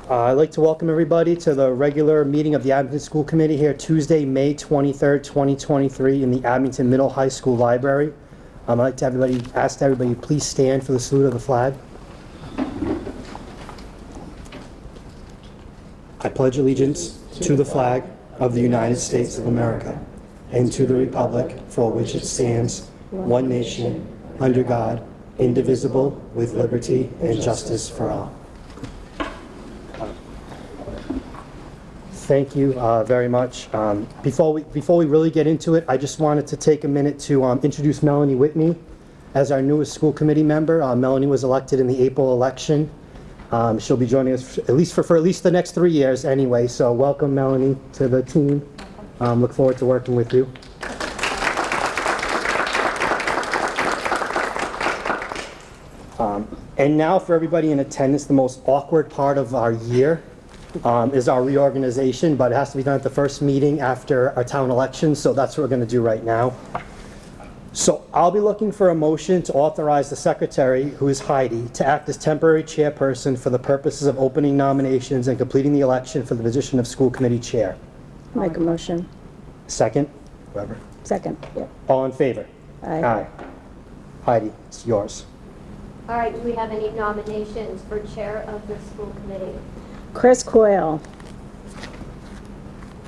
I'd like to welcome everybody to the regular meeting of the Abington School Committee here Tuesday, May 23rd, 2023 in the Abington Middle High School Library. I'd like to ask everybody please stand for the salute of the flag. I pledge allegiance to the flag of the United States of America and to the republic for which it stands, one nation, under God, indivisible, with liberty and justice for all. Thank you very much. Before we really get into it, I just wanted to take a minute to introduce Melanie Whitney as our newest school committee member. Melanie was elected in the April election. She'll be joining us at least for at least the next 3 years anyway. So welcome, Melanie, to the team. Look forward to working with you. And now for everybody in attendance, the most awkward part of our year is our reorganization, but it has to be done at the first meeting after our town election, so that's what we're going to do right now. So I'll be looking for a motion to authorize the secretary, who is Heidi, to act as temporary chairperson for the purposes of opening nominations and completing the election for the position of school committee chair. Make a motion. Second? Whoever. Second. Yeah. All in favor? Aye. Aye. Heidi, it's yours. All right, do we have any nominations for chair of the school committee? Chris Coyle. Do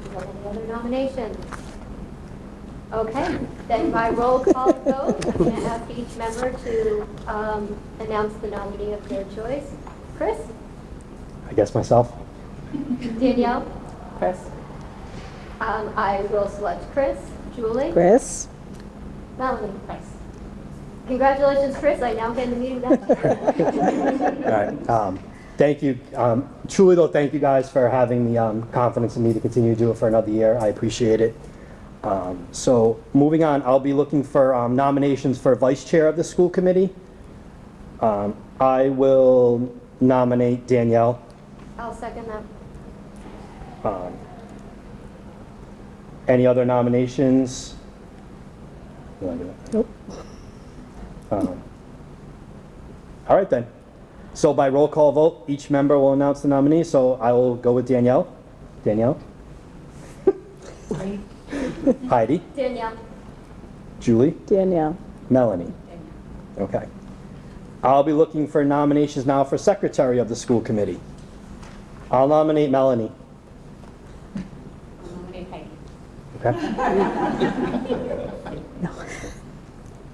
we have any other nominations? Okay, then by roll call vote, I'm going to ask each member to announce the nominee of their choice. Chris? I guess myself. Danielle? Chris. I will select Chris. Julie? Chris. Melanie? Chris. Congratulations, Chris. I now get the meeting done. All right. Thank you. Truly, though, thank you guys for having the confidence in me to continue to do it for another year. I appreciate it. So moving on, I'll be looking for nominations for vice chair of the school committee. I will nominate Danielle. I'll second that. Any other nominations? You wanna do it? Nope. All right then. So by roll call vote, each member will announce the nominee. So I will go with Danielle. Danielle? Heidi? Danielle. Julie? Danielle. Melanie? Okay. I'll be looking for nominations now for secretary of the school committee. I'll nominate Melanie. I'll nominate Heidi. Okay.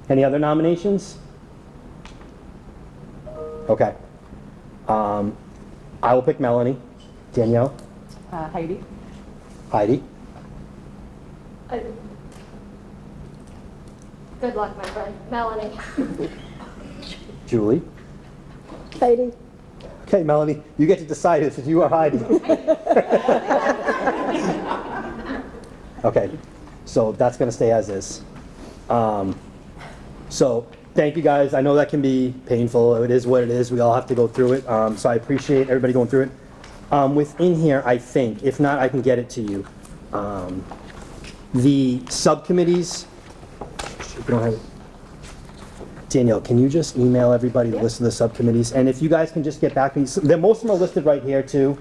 Any other nominations? Okay. I will pick Melanie. Danielle? Heidi. Heidi? Good luck, my friend. Melanie. Julie? Heidi. Okay, Melanie, you get to decide if it's you or Heidi. Okay, so that's going to stay as is. So thank you guys. I know that can be painful. It is what it is. We all have to go through it. So I appreciate everybody going through it. Within here, I think, if not, I can get it to you. The subcommittees, if we don't have it. Danielle, can you just email everybody the list of the subcommittees? And if you guys can just get back to me, most of them are listed right here too.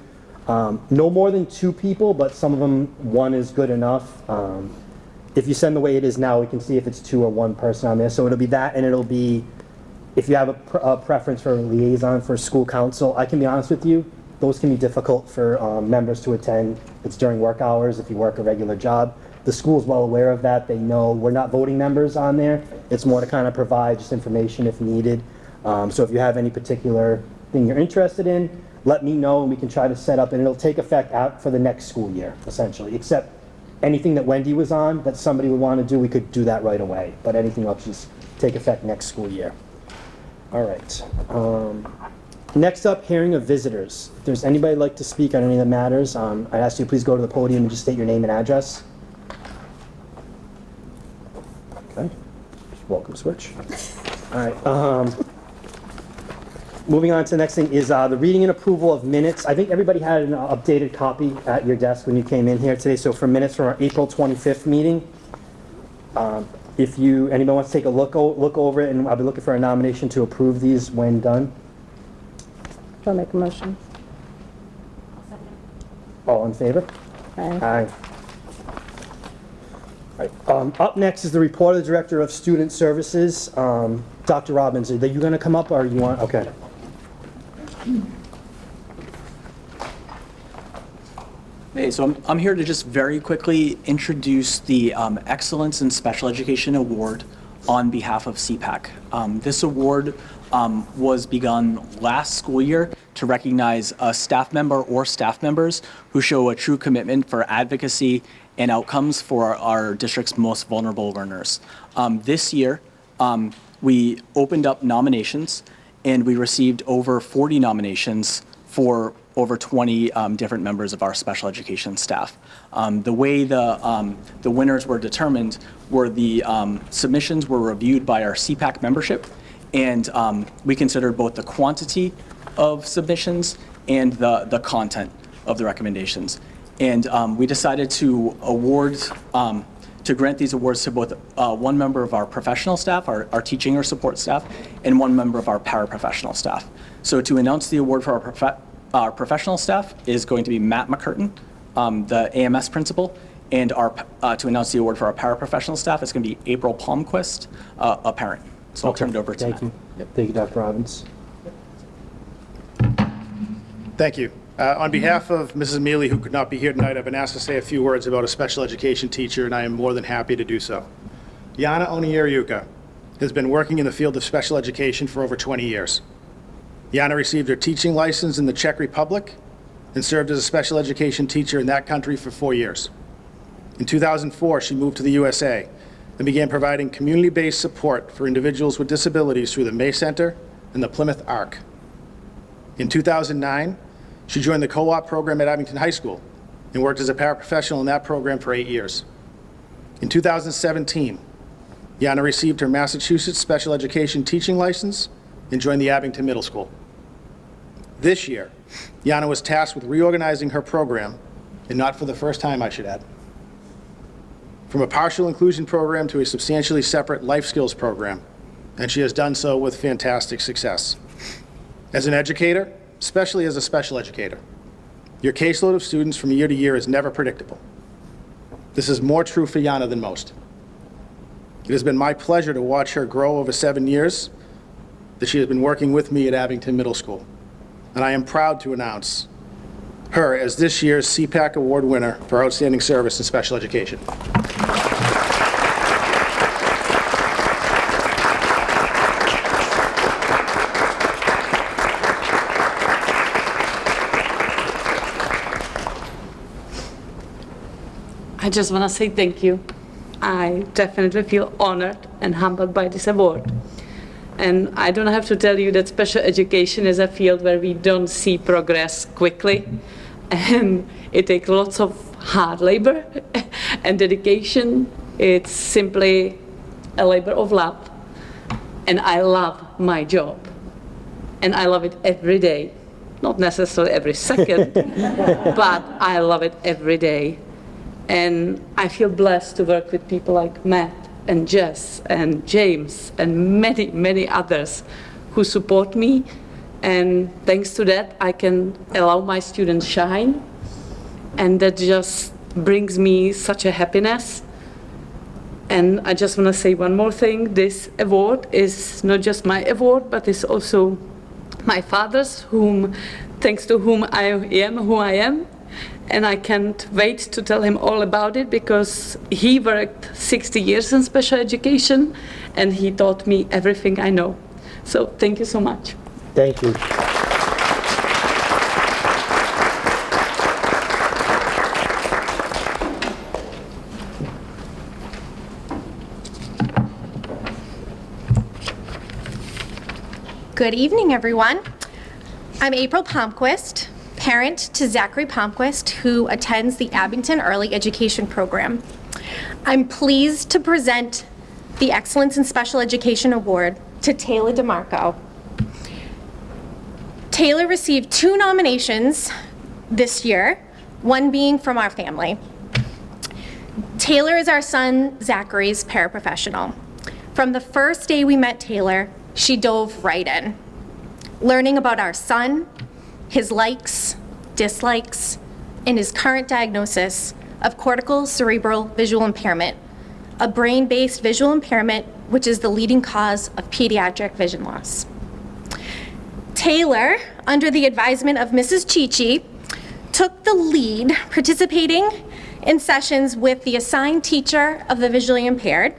No more than 2 people, but some of them, 1 is good enough. If you send the way it is now, we can see if it's 2 or 1 person on there. So it'll be that, and it'll be, if you have a preference for a liaison for school council, I can be honest with you, those can be difficult for members to attend. It's during work hours if you work a regular job. The school's well aware of that. They know we're not voting members on there. It's more to kind of provide just information if needed. So if you have any particular thing you're interested in, let me know and we can try to set up, and it'll take effect out for the next school year, essentially, except anything that Wendy was on that somebody would want to do, we could do that right away. But anything else just take effect next school year. All right. Next up, hearing of visitors. If there's anybody who'd like to speak on anything that matters, I'd ask you to please go to the podium and just state your name and address. Okay. Welcome switch. All right. Moving on to the next thing is the reading and approval of minutes. I think everybody had an updated copy at your desk when you came in here today. So for minutes from our April 25th meeting, if anybody wants to take a look over it, and I'll be looking for a nomination to approve these when done. I'll make a motion. All in favor? Aye. Aye. All right, up next is the report of the Director of Student Services. Dr. Robbins, are you going to come up or you want, okay. Hey, so I'm here to just very quickly introduce the Excellence in Special Education Award on behalf of CPAC. This award was begun last school year to recognize a staff member or staff members who show a true commitment for advocacy and outcomes for our district's most vulnerable learners. This year, we opened up nominations and we received over 40 nominations for over 20 different members of our special education staff. The way the winners were determined were the submissions were reviewed by our CPAC membership, and we considered both the quantity of submissions and the content of the recommendations. And we decided to award, to grant these awards to both one member of our professional staff, our teaching or support staff, and one member of our paraprofessional staff. So to announce the award for our professional staff is going to be Matt McCurtain, the AMS principal, and to announce the award for our paraprofessional staff is going to be April Palmquist, a parent. So I'll turn it over to Matt. Thank you. Thank you, Dr. Robbins. Thank you. On behalf of Mrs. Mealy, who could not be here tonight, I've been asked to say a few words about a special education teacher, and I am more than happy to do so. Yana Onieriuka has been working in the field of special education for over 20 years. Yana received her teaching license in the Czech Republic and served as a special education teacher in that country for 4 years. In 2004, she moved to the USA and began providing community-based support for individuals with disabilities through the May Center and the Plymouth ARC. In 2009, she joined the co-op program at Abington High School and worked as a paraprofessional in that program for 8 years. In 2017, Yana received her Massachusetts special education teaching license and joined the Abington Middle School. This year, Yana was tasked with reorganizing her program, and not for the first time, I should add, from a partial inclusion program to a substantially separate life skills program, and she has done so with fantastic success. As an educator, especially as a special educator, your caseload of students from year to year is never predictable. This is more true for Yana than most. It has been my pleasure to watch her grow over 7 years that she has been working with me at Abington Middle School, and I am proud to announce her as this year's CPAC Award winner for outstanding service in special education. I just want to say thank you. I definitely feel honored and humbled by this award. And I don't have to tell you that special education is a field where we don't see progress quickly. And it takes lots of hard labor and dedication. It's simply a labor of love. And I love my job. And I love it every day. Not necessarily every second, but I love it every day. And I feel blessed to work with people like Matt and Jess and James and many, many others who support me. And thanks to that, I can allow my students shine. And that just brings me such a happiness. And I just want to say one more thing. This award is not just my award, but it's also my father's, thanks to whom I am who I am. And I can't wait to tell him all about it because he worked 60 years in special education and he taught me everything I know. So thank you so much. Thank you. Good evening, everyone. I'm April Palmquist, parent to Zachary Palmquist, who attends the Abington Early Education Program. I'm pleased to present the Excellence in Special Education Award to Taylor DeMarco. Taylor received 2 nominations this year, one being from our family. Taylor is our son Zachary's paraprofessional. From the first day we met Taylor, she dove right in, learning about our son, his likes, dislikes, in his current diagnosis of cortical cerebral visual impairment, a brain-based visual impairment which is the leading cause of pediatric vision loss. Taylor, under the advisement of Mrs. Chichi, took the lead participating in sessions with the assigned teacher of the visually impaired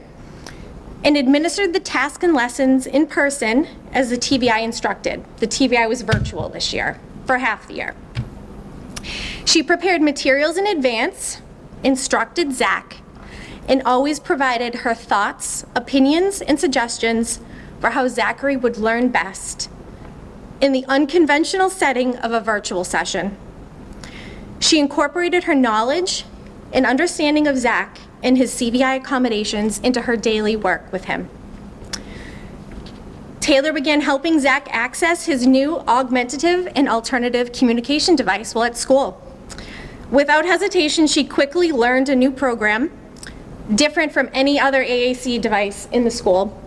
and administered the tasks and lessons in person as the TVI instructed. The TVI was virtual this year for half the year. She prepared materials in advance, instructed Zach, and always provided her thoughts, opinions, and suggestions for how Zachary would learn best in the unconventional setting of a virtual session. She incorporated her knowledge and understanding of Zach and his CVI accommodations into her daily work with him. Taylor began helping Zach access his new augmentative and alternative communication device while at school. Without hesitation, she quickly learned a new program, different from any other AAC device in the school,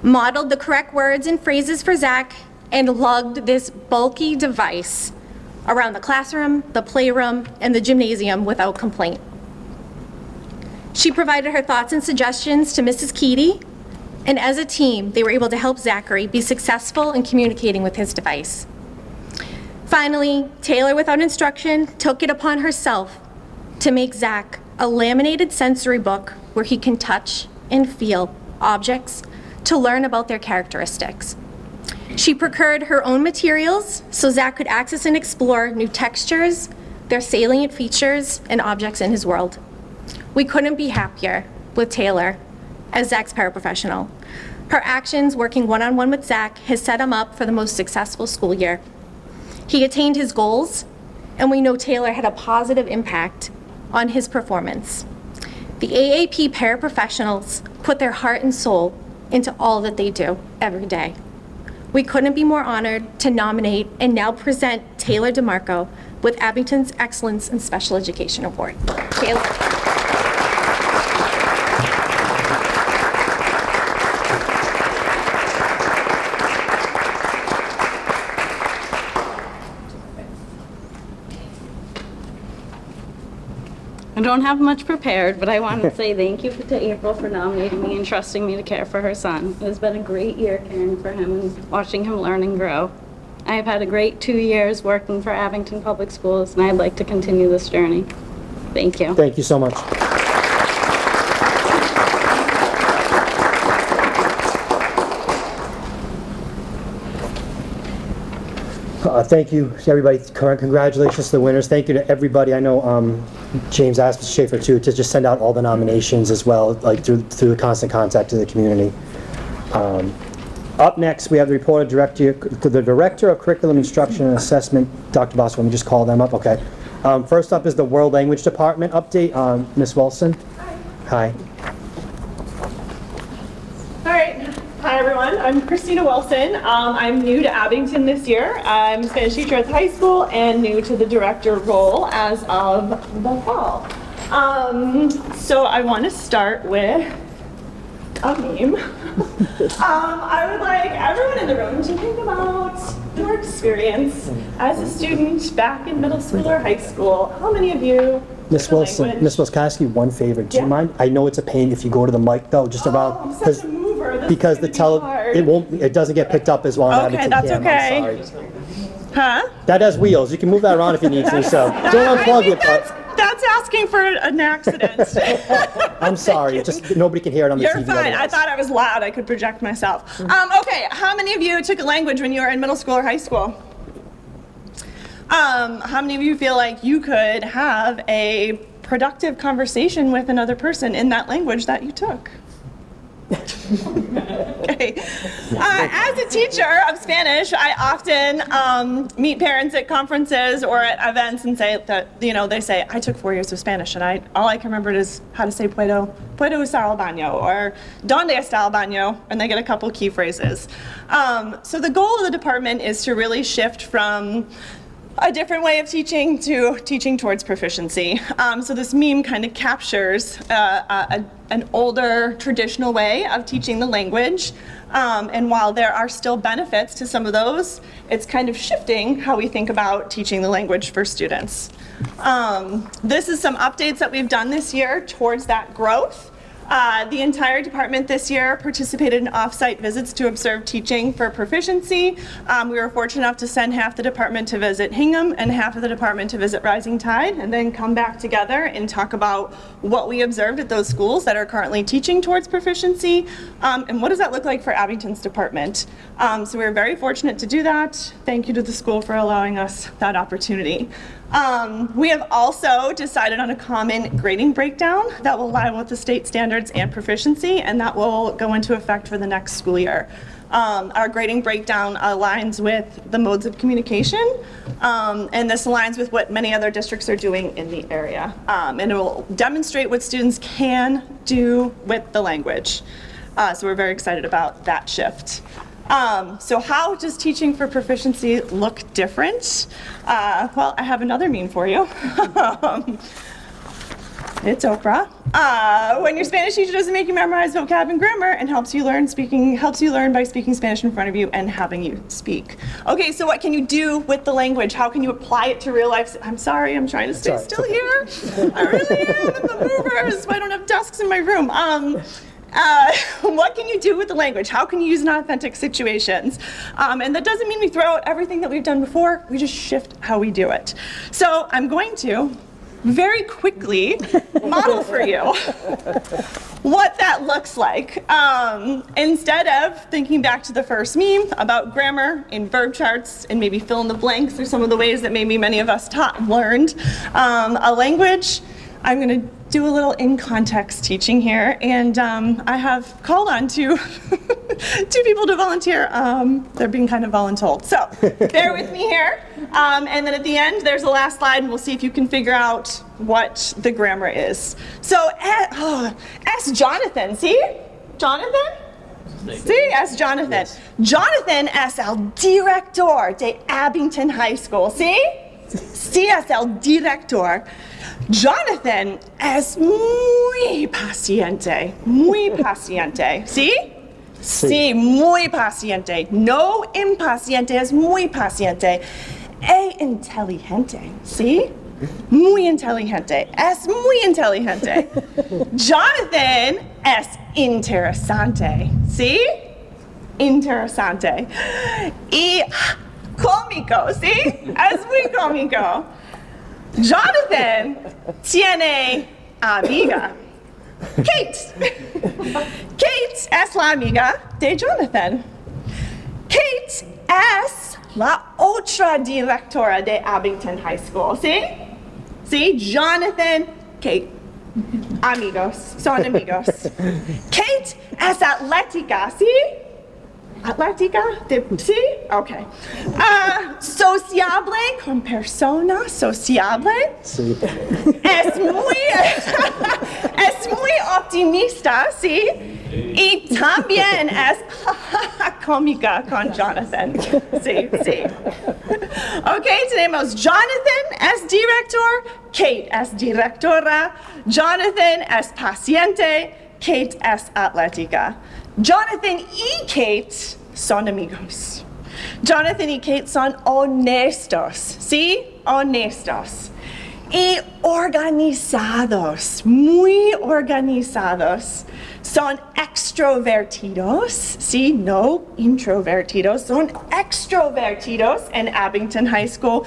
modeled the correct words and phrases for Zach, and lugged this bulky device around the classroom, the playroom, and the gymnasium without complaint. She provided her thoughts and suggestions to Mrs. Keaty, and as a team, they were able to help Zachary be successful in communicating with his device. Finally, Taylor, without instruction, took it upon herself to make Zach a laminated sensory book where he can touch and feel objects to learn about their characteristics. She procured her own materials so Zach could access and explore new textures, their salient features, and objects in his world. We couldn't be happier with Taylor as Zach's paraprofessional. Her actions working one-on-one with Zach has set him up for the most successful school year. He attained his goals, and we know Taylor had a positive impact on his performance. The AAP paraprofessionals put their heart and soul into all that they do every day. We couldn't be more honored to nominate and now present Taylor DeMarco with Abington's Excellence in Special Education Award. Taylor. I don't have much prepared, but I want to say thank you to April for nominating me and trusting me to care for her son. It has been a great year caring for him and watching him learn and grow. I have had a great 2 years working for Abington Public Schools, and I'd like to continue this journey. Thank you. Thank you so much. Thank you to everybody. Congratulations to the winners. Thank you to everybody. I know James asked Mr. Schaefer too to just send out all the nominations as well, like through the constant contact to the community. Up next, we have the report of the Director of Curriculum Instruction and Assessment, Dr. Bosco. Let me just call them up. Okay. First up is the World Language Department update. Ms. Wilson. Hi. All right. Hi, everyone. I'm Christina Wilson. I'm new to Abington this year. I'm a Spanish teacher at the high school and new to the director role as of the fall. So I want to start with a meme. I would like everyone in the room to think about your experience as a student back in middle school or high school. How many of you Ms. Wilson, Ms. Wilson, can I ask you one favor? Do you mind? I know it's a pain if you go to the mic though, just around. I'm such a mover. This Because is the gonna be hard. it doesn't get picked up as well on Okay, Abington that's Cam. okay. I'm sorry. Huh? That has wheels. You can move that around if you need to, so don't unplug it, but That's asking for an accident. I'm sorry. Just nobody can hear it on the You're TV. fine. I otherwise. thought I was loud. I could project myself. Okay, how many of you took a language when you were in middle school or high school? How many of you feel like you could have a productive conversation with another person in that language that you took? Okay. As a teacher of Spanish, I often meet parents at conferences or at events and say that, they say, I took 4 years of Spanish and all I can remember is how to say puedo usar el baño or donde está el baño, and they get a couple key phrases. So the goal of the department is to really shift from a different way of teaching to teaching towards proficiency. So this meme kind of captures an older traditional way of teaching the language. And while there are still benefits to some of those, it's kind of shifting how we think about teaching the language for students. This is some updates that we've done this year towards that growth. The entire department this year participated in off-site visits to observe teaching for proficiency. We were fortunate enough to send half the department to visit Hingham and half of the department to visit Rising Tide, and then come back together and talk about what we observed at those schools that are currently teaching towards proficiency, and what does that look like for Abington's department. So we were very fortunate to do that. Thank you to the school for allowing us that opportunity. We have also decided on a common grading breakdown that will align with the state standards and proficiency, and that will go into effect for the next school year. Our grading breakdown aligns with the modes of communication, and this aligns with what many other districts are doing in the area. And it will demonstrate what students can do with the language. So we're very excited about that shift. So how does teaching for proficiency look different? Well, I have another meme for you. It's Oprah. When your Spanish teacher doesn't make you memorize vocab and grammar and helps you learn by speaking Spanish in front of you and having you speak. Okay, so what can you do with the language? How can you apply it to real life? I'm sorry, I'm trying to stay still here. I really am. I'm the movers. I don't have desks in my room. What can you do with the language? How can you use it in authentic situations? And that doesn't mean we throw out everything that we've done before. We just shift how we do it. So I'm going to very quickly model for you what that looks like. Instead of thinking back to the first meme about grammar and verb charts and maybe fill in the blanks or some of the ways that maybe many of us learned a language, I'm going to do a little in-context teaching here, and I have called on two people to volunteer. They're being kind of voluntold, so bear with me here. And then at the end, there's the last slide, and we'll see if you can figure out what the grammar is. So ask Jonathan, see? Jonathan? Sí, es Jonathan. Jonathan es el director de Abington High School, ¿sí? Sí, es el director. Jonathan es muy paciente, ¿sí? Sí, muy paciente. No impaciente, es muy paciente. E inteligente, ¿sí? Muy inteligente, es muy inteligente. Jonathan es interesante, ¿sí? Interesante. Y cómico, ¿sí? Es muy cómico. Jonathan tiene amiga. Kate. Kate es la amiga de Jonathan. Kate es la otra directora de Abington High School, ¿sí? ¿Sí? Jonathan, Kate. Amigos, son amigos. Kate es atlética, ¿sí? Atlética, ¿sí? Okay. Sociable con personas, sociable. Sí. Es muy optimista, ¿sí? Y también es cómica con Jonathan. Sí, sí. Okay, tenemos Jonathan es director, Kate es directora, Jonathan es paciente, Kate es atlética. Jonathan y Kate son amigos. Jonathan y Kate son honestos, ¿sí? Honestos. Y organizados, muy organizados. Son extrovertidos, ¿sí? No introvertidos, son extrovertidos en Abington High School.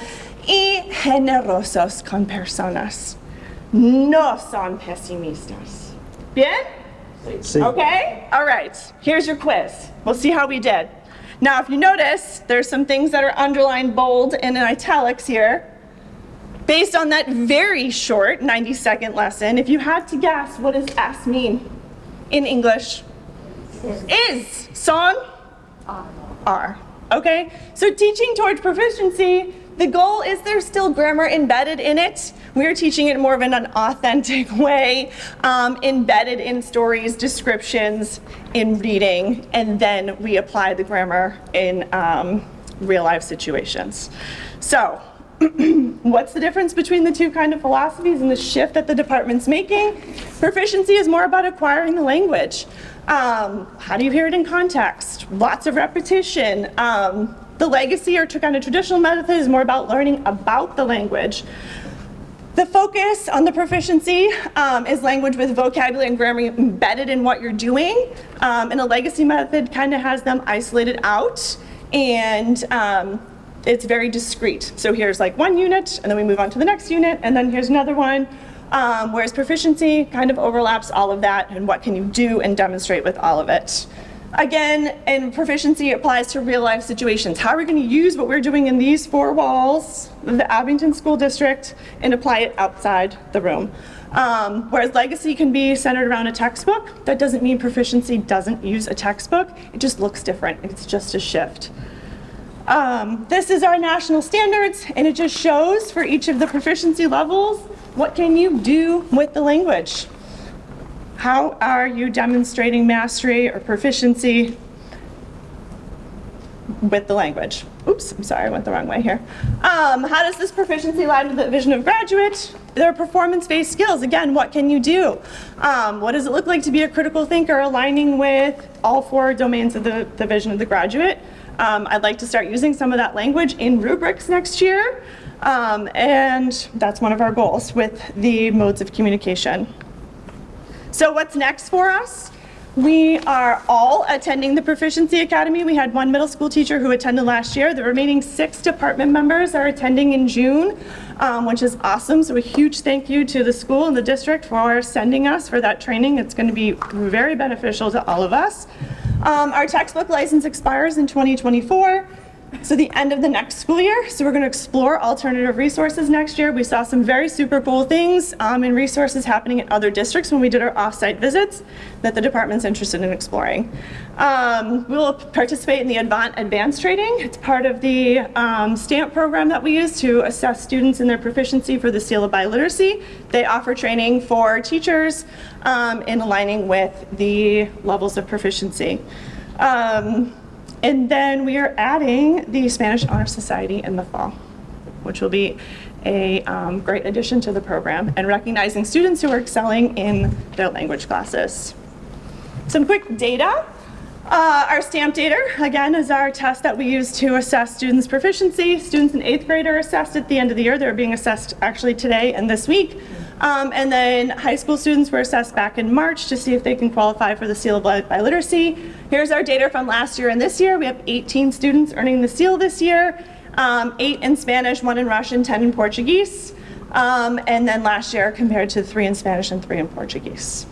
Y generosos con personas. No son pesimistas. ¿Bien? Sí. Okay? All right. Here's your quiz. We'll see how we did. Now, if you notice, there's some things that are underlined, bold, and in italics here. Based on that very short 90-second lesson, if you had to guess, what does S mean in English? Is. Son? Are. Okay? So teaching towards proficiency, the goal is there's still grammar embedded in it. We're teaching it more of in an authentic way, embedded in stories, descriptions, in reading, and then we apply the grammar in real life situations. So, what's the difference between the two kind of philosophies and the shift that the department's making? Proficiency is more about acquiring the language. How do you hear it in context? Lots of repetition. The legacy or kind of traditional method is more about learning about the language. The focus on the proficiency is language with vocabulary and grammar embedded in what you're doing. And a legacy method kind of has them isolated out, and it's very discrete. So here's like one unit, and then we move on to the next unit, and then here's another one. Whereas proficiency kind of overlaps all of that, and what can you do and demonstrate with all of it. Again, and proficiency applies to real life situations. How are we going to use what we're doing in these four walls of the Abington School District and apply it outside the room? Whereas legacy can be centered around a textbook, that doesn't mean proficiency doesn't use a textbook. It just looks different. It's just a shift. This is our national standards, and it just shows for each of the proficiency levels, what can you do with the language? How are you demonstrating mastery or proficiency with the language? Oops, I'm sorry, I went the wrong way here. How does this proficiency align with the vision of graduate? There are performance-based skills. Again, what can you do? What does it look like to be a critical thinker, aligning with all four domains of the vision of the graduate? I'd like to start using some of that language in rubrics next year. And that's one of our goals with the modes of communication. So what's next for us? We are all attending the Proficiency Academy. We had one middle school teacher who attended last year. The remaining 6 department members are attending in June, which is awesome. So a huge thank you to the school and the district for sending us for that training. It's going to be very beneficial to all of us. Our textbook license expires in 2024. So the end of the next school year. So we're going to explore alternative resources next year. We saw some very super cool things and resources happening in other districts when we did our off-site visits that the department's interested in exploring. We will participate in the advanced training. It's part of the STAMP program that we use to assess students in their proficiency for the seal of biliteracy. They offer training for teachers in aligning with the levels of proficiency. And then we are adding the Spanish Honor Society in the fall, which will be a great addition to the program, and recognizing students who are excelling in their language classes. Some quick data. Our STAMP data, again, is our test that we use to assess students' proficiency. Students in 8th grade are assessed at the end of the year. They're being assessed actually today and this week. And then high school students were assessed back in March to see if they can qualify for the seal of biliteracy. Here's our data from last year and this year. We have 18 students earning the seal this year, 8 in Spanish, 1 in Russian, 10 in Portuguese. And then last year compared to 3 in Spanish and 3 in Portuguese.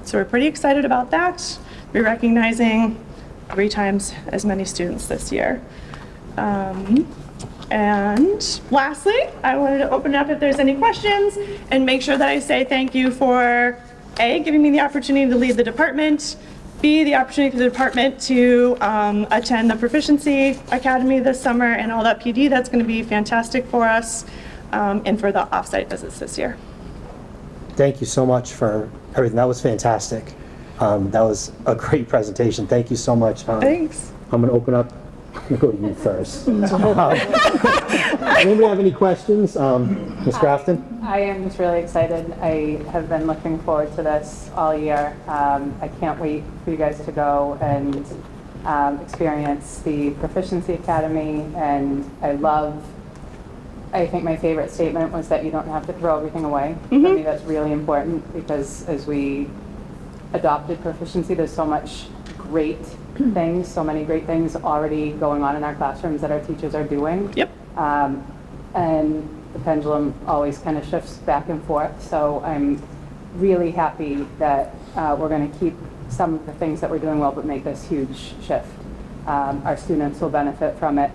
So we're pretty excited about that. We're recognizing 3 times as many students this year. And lastly, I wanted to open up if there's any questions and make sure that I say thank you for A, giving me the opportunity to lead the department, B, the opportunity for the department to attend the Proficiency Academy this summer and all that PD. That's going to be fantastic for us, and for the off-site visits this year. Thank you so much for everything. That was fantastic. That was a great presentation. Thank you so much. Thanks. I'm going to open up. I'm going to go to you first. Anybody have any questions? Ms. Grafton? I am just really excited. I have been looking forward to this all year. I can't wait for you guys to go and experience the Proficiency Academy. And I think my favorite statement was that you don't have to throw everything away. Mm-hmm. For me, that's really important, because as we adopted proficiency, there's so much great things, so many great things already going on in our classrooms that our teachers are doing. Yep. And the pendulum always kind of shifts back and forth. So I'm really happy that we're going to keep some of the things that we're doing well, but make this huge shift. Our students will benefit from it.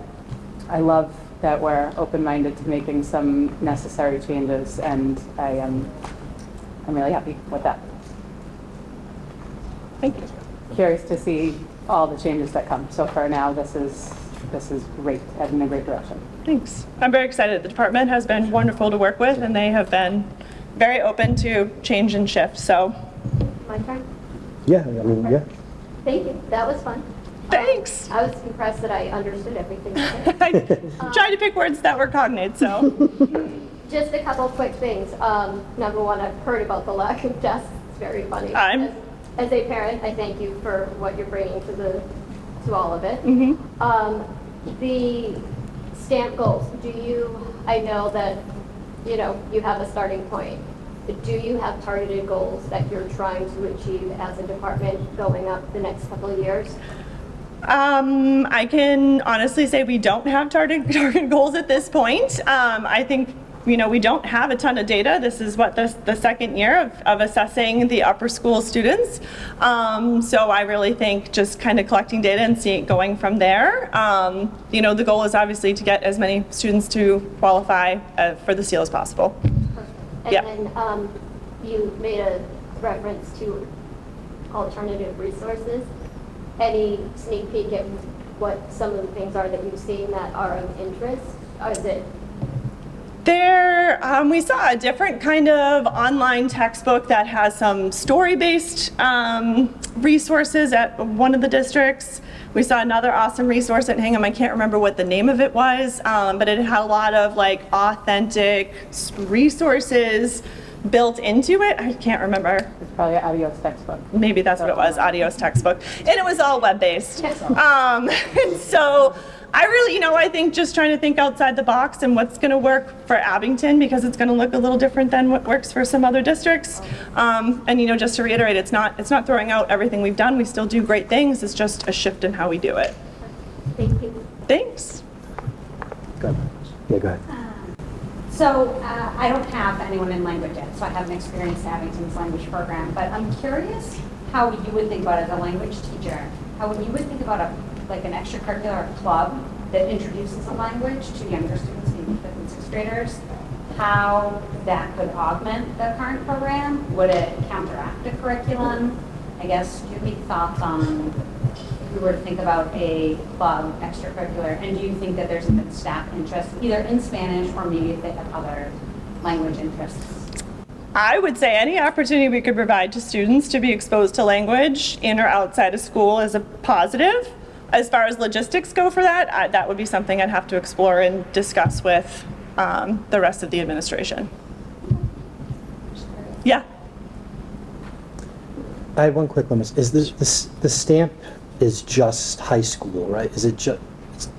I love that we're open-minded to making some necessary changes, and I'm really happy with that. Thank you. Curious to see all the changes that come. So for now, this is great, heading in a great direction. Thanks. I'm very excited. The department has been wonderful to work with, and they have been very open to change and shift. So, My turn? Yeah, I mean, yeah. Thank you. That was fun. thanks. I was impressed that I understood everything you said. I tried to pick words that were cognate, so. Just a couple quick things. Number one, I've heard about the lack of desks. It's very funny. As a parent, I thank you for what you're bringing to all of it. Mm-hmm. The STAMP goals. I know that you have a starting point. Do you have targeted goals that you're trying to achieve as a department going up the next couple of years? I can honestly say we don't have target goals at this point. I think, we don't have a ton of data. This is the second year of assessing the upper school students. So I really think just kind of collecting data and seeing it going from there. The goal is obviously to get as many students to qualify for the seal as possible. And Yeah. then you made a reference to alternative resources. Any sneak peek at what some of the things are that you've seen that are of interest? Or is it? We saw a different kind of online textbook that has some story-based resources at one of the districts. We saw another awesome resource at Hingham. I can't remember what the name of it was, but it had a lot of authentic resources built into it. I can't remember. It's probably an Adios textbook. Maybe that's what it was, Adios textbook. And it was all web-based. So I really, I think just trying to think outside the box and what's going to work for Abington, because it's going to look a little different than what works for some other districts. And just to reiterate, it's not throwing out everything we've done. We still do great things. It's just a shift in how we do it. Thank you. Thanks. Go ahead. Yeah, go ahead. So I don't have anyone in language yet, so I haven't experienced Abington's language program, but I'm curious how you would think about it as a language teacher, how you would think about an extracurricular club that introduces a language to younger students, maybe 5th and 6th graders, how that could augment the current program? Would it counteract the curriculum? I guess, do you have any thoughts on if we were to think about a club extracurricular, and do you think that there's even staff interest either in Spanish or maybe if they have other language interests? I would say any opportunity we could provide to students to be exposed to language in or outside of school is a positive. As far as logistics go for that, that would be something I'd have to explore and discuss with the rest of the administration. Yeah. I have one quick one. Is the stamp is just high school, right? Is it just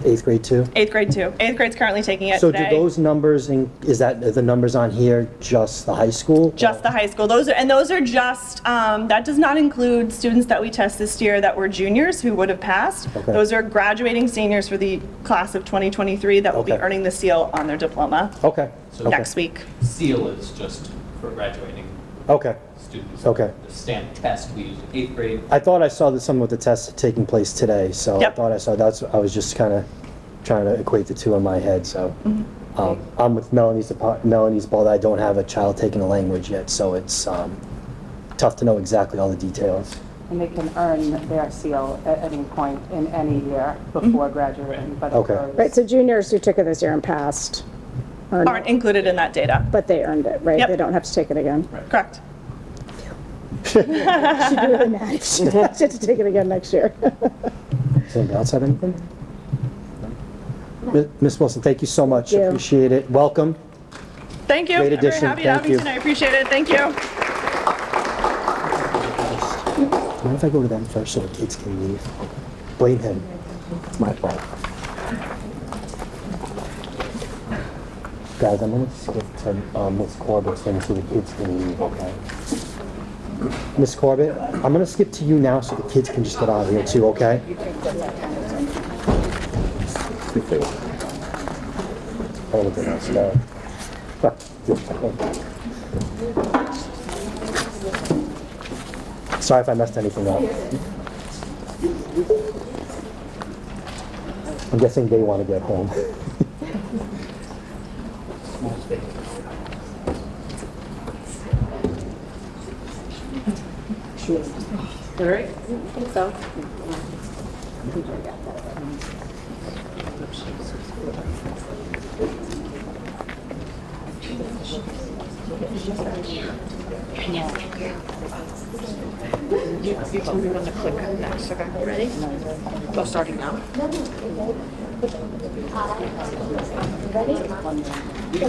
8th grade too? 8th grade too. 8th grade's currently taking it So today. do those numbers, is that the numbers on here just the high school? Just the high school. Those are just, that does not include students that we test this year that were juniors who would have passed. Okay. Those are graduating seniors for the class of 2023 that will be Okay. earning the seal on their diploma Okay. Okay. next week. Seal is just for graduating Okay. students. Okay. The stamp test we use in 8th grade. I thought I saw that some of the tests taking place today, so Yep. I thought I saw I was just kind of trying to equate the two in my head. So I'm with Melanie's ball that I don't have a child taking a language yet, so it's tough to know exactly all the details. And they can earn their seal at any point in any year before graduating. But Okay. it goes- Right, so juniors who took it this year and passed Aren't included in that data. but they earned it, right? Yep. They don't have to take it again. Correct. She'd do really mad if she had to take it again next year. Does anybody else have anything? Ms. Wilson, thank you so much. Thank you. Appreciate it. Welcome. Thank you. Great I'm very addition. happy at Thank you. Abington. I appreciate it. Thank you. Mind if I go to them first so the kids can leave? Blame him. It's my fault. Guys, I'm gonna skip to Ms. Corbett's thing so the kids can leave, okay? Ms. Corbett, I'm gonna skip to you now so the kids can just get out of here too, okay? Oh, look at that stuff. Sorry if I messed anything up. I'm guessing they want to get home. All right. I think so. You tell me when to click next, okay? Ready? Go starting now.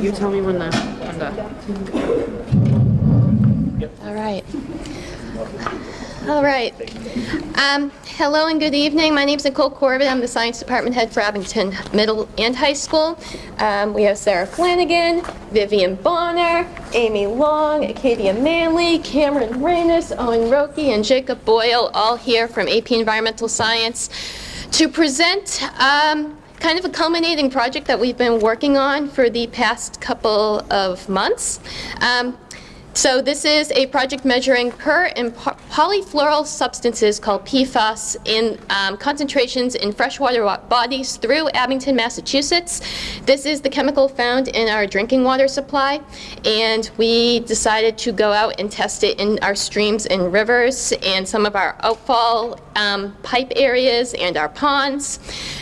You tell me when to. All right. All right. Hello and good evening. My name is Nicole Corbett. I'm the Science Department Head for Abington Middle and High School. We have Sarah Flanagan, Vivian Bonner, Amy Long, Acadia Manley, Cameron Reynes, Owen Roque, and Jacob Boyle, all here from AP Environmental Science to present kind of a culminating project that we've been working on for the past couple of months. So this is a project measuring per and polyfluoral substances called PFAS in concentrations in freshwater bodies through Abington, Massachusetts. This is the chemical found in our drinking water supply, and we decided to go out and test it in our streams and rivers and some of our outfall pipe areas and our ponds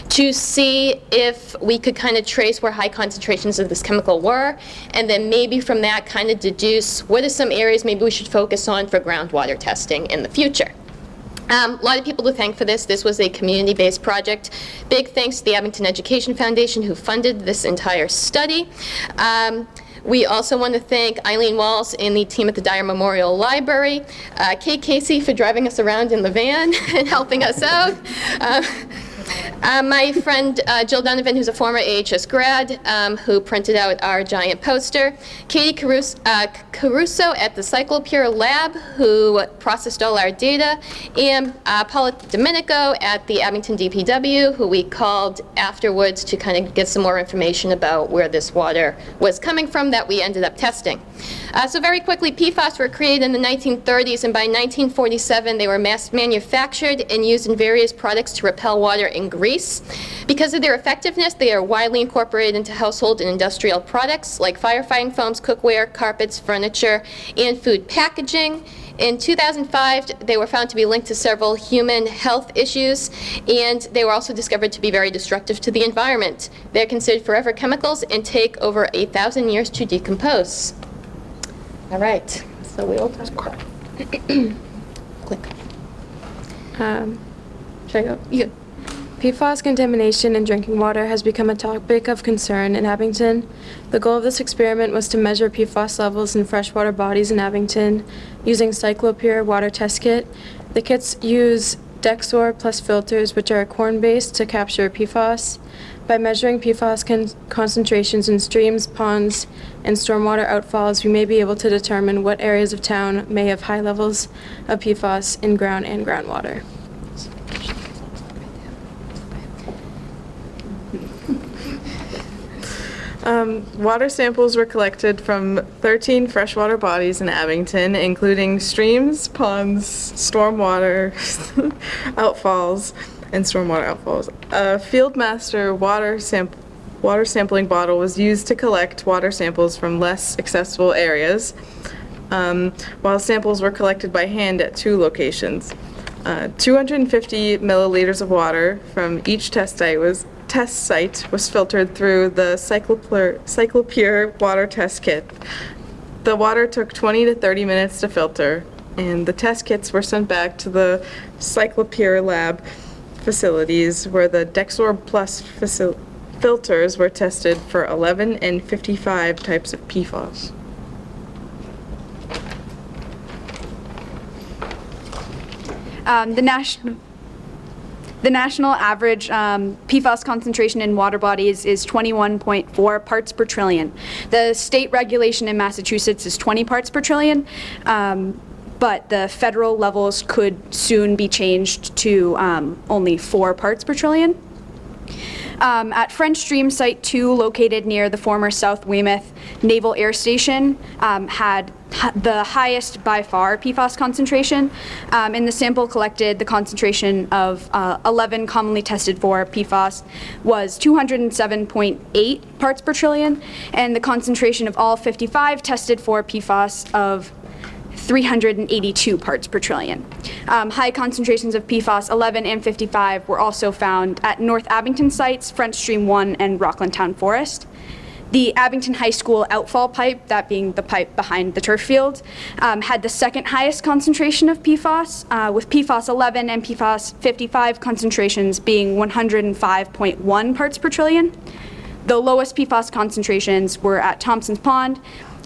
to see if we could kind of trace where high concentrations of this chemical were, and then maybe from that kind of deduce what are some areas maybe we should focus on for groundwater testing in the future. A lot of people to thank for this. This was a community-based project. Big thanks to the Abington Education Foundation who funded this entire study. We also want to thank Eileen Walls and the team at the Dyer Memorial Library, Kate Casey for driving us around in the van and helping us out. My friend Jill Donovan, who's a former AHS grad, who printed out our giant poster. Katie Caruso at the Cyclopure Lab, who processed all our data. And Paula Domenico at the Abington DPW, who we called afterwards to kind of get some more information about where this water was coming from that we ended up testing. So very quickly, PFAS were created in the 1930s, and by 1947 they were mass manufactured and used in various products to repel water in Greece. Because of their effectiveness, they are widely incorporated into household and industrial products like firefighting foams, cookware, carpets, furniture, and food packaging. In 2005, they were found to be linked to several human health issues, and they were also discovered to be very destructive to the environment. They're considered forever chemicals and take over 8,000 years to decompose. All right, so we will talk about click. Should I go? You. PFAS contamination in drinking water has become a topic of concern in Abington. The goal of this experiment was to measure PFAS levels in freshwater bodies in Abington using Cyclopure water test kit. The kits use Dexor plus filters, which are corn-based, to capture PFAS. By measuring PFAS concentrations in streams, ponds, and stormwater outfalls, we may be able to determine what areas of town may have high levels of PFAS in ground and groundwater. Water samples were collected from 13 freshwater bodies in Abington, including streams, ponds, stormwater outfalls, and stormwater outfalls. A Fieldmaster water sampling bottle was used to collect water samples from less accessible areas, while samples were collected by hand at 2 locations. 250 milliliters of water from each test site was filtered through the Cyclopure water test kit. The water took 20 to 30 minutes to filter, and the test kits were sent back to the Cyclopure lab facilities where the Dexor Plus filters were tested for 11 and 55 types of PFAS. The national average PFAS concentration in water bodies is 21.4 parts per trillion. The state regulation in Massachusetts is 20 parts per trillion, but the federal levels could soon be changed to only 4 parts per trillion. At French Stream Site 2, located near the former South Weymouth Naval Air Station, had the highest by far PFAS concentration. In the sample collected, the concentration of 11 commonly tested for PFAS was 207.8 parts per trillion, and the concentration of all 55 tested for PFAS of 382 parts per trillion. High concentrations of PFAS 11 and 55 were also found at North Abington sites, French Stream 1, and Rockland Town Forest. The Abington High School outfall pipe, that being the pipe behind the turf field, had the second highest concentration of PFAS, with PFAS 11 and PFAS 55 concentrations being 105.1 parts per trillion. The lowest PFAS concentrations were at Thompson's Pond,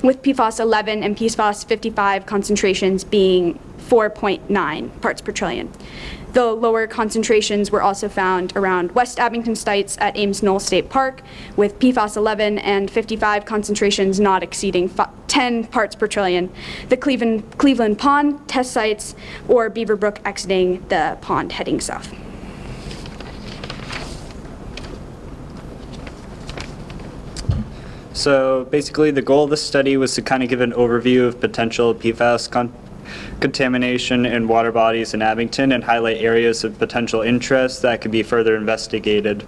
with PFAS 11 and PFAS 55 concentrations being 4.9 parts per trillion. The lower concentrations were also found around West Abington sites at Ames Knoll State Park, with PFAS 11 and 55 concentrations not exceeding 10 parts per trillion. The Cleveland Pond test sites, or Beaver Brook exiting the pond heading south. So basically, the goal of the study was to kind of give an overview of potential PFAS contamination in water bodies in Abington and highlight areas of potential interest that could be further investigated.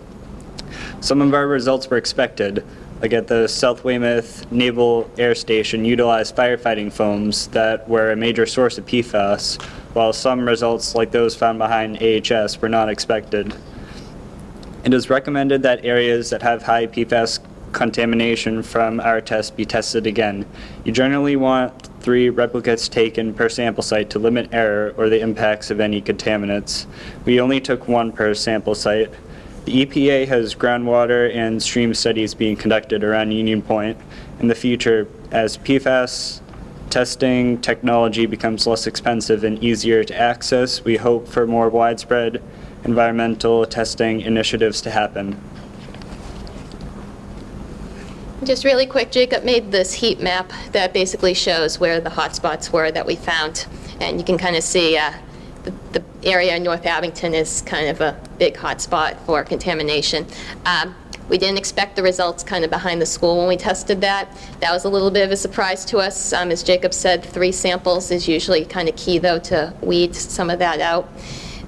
Some of our results were expected, like at the South Weymouth Naval Air Station utilized firefighting foams that were a major source of PFAS, while some results like those found behind AHS were not expected. It is recommended that areas that have high PFAS contamination from our test be tested again. You generally want 3 replicates taken per sample site to limit error or the impacts of any contaminants. We only took 1 per sample site. The EPA has groundwater and stream studies being conducted around Union Point. In the future, as PFAS testing technology becomes less expensive and easier to access, we hope for more widespread environmental testing initiatives to happen. Just really quick, Jacob made this heat map that basically shows where the hotspots were that we found. And you can kind of see the area in North Abington is kind of a big hotspot for contamination. We didn't expect the results kind of behind the school when we tested that. That was a little bit of a surprise to us. As Jacob said, 3 samples is usually kind of key, though, to weed some of that out.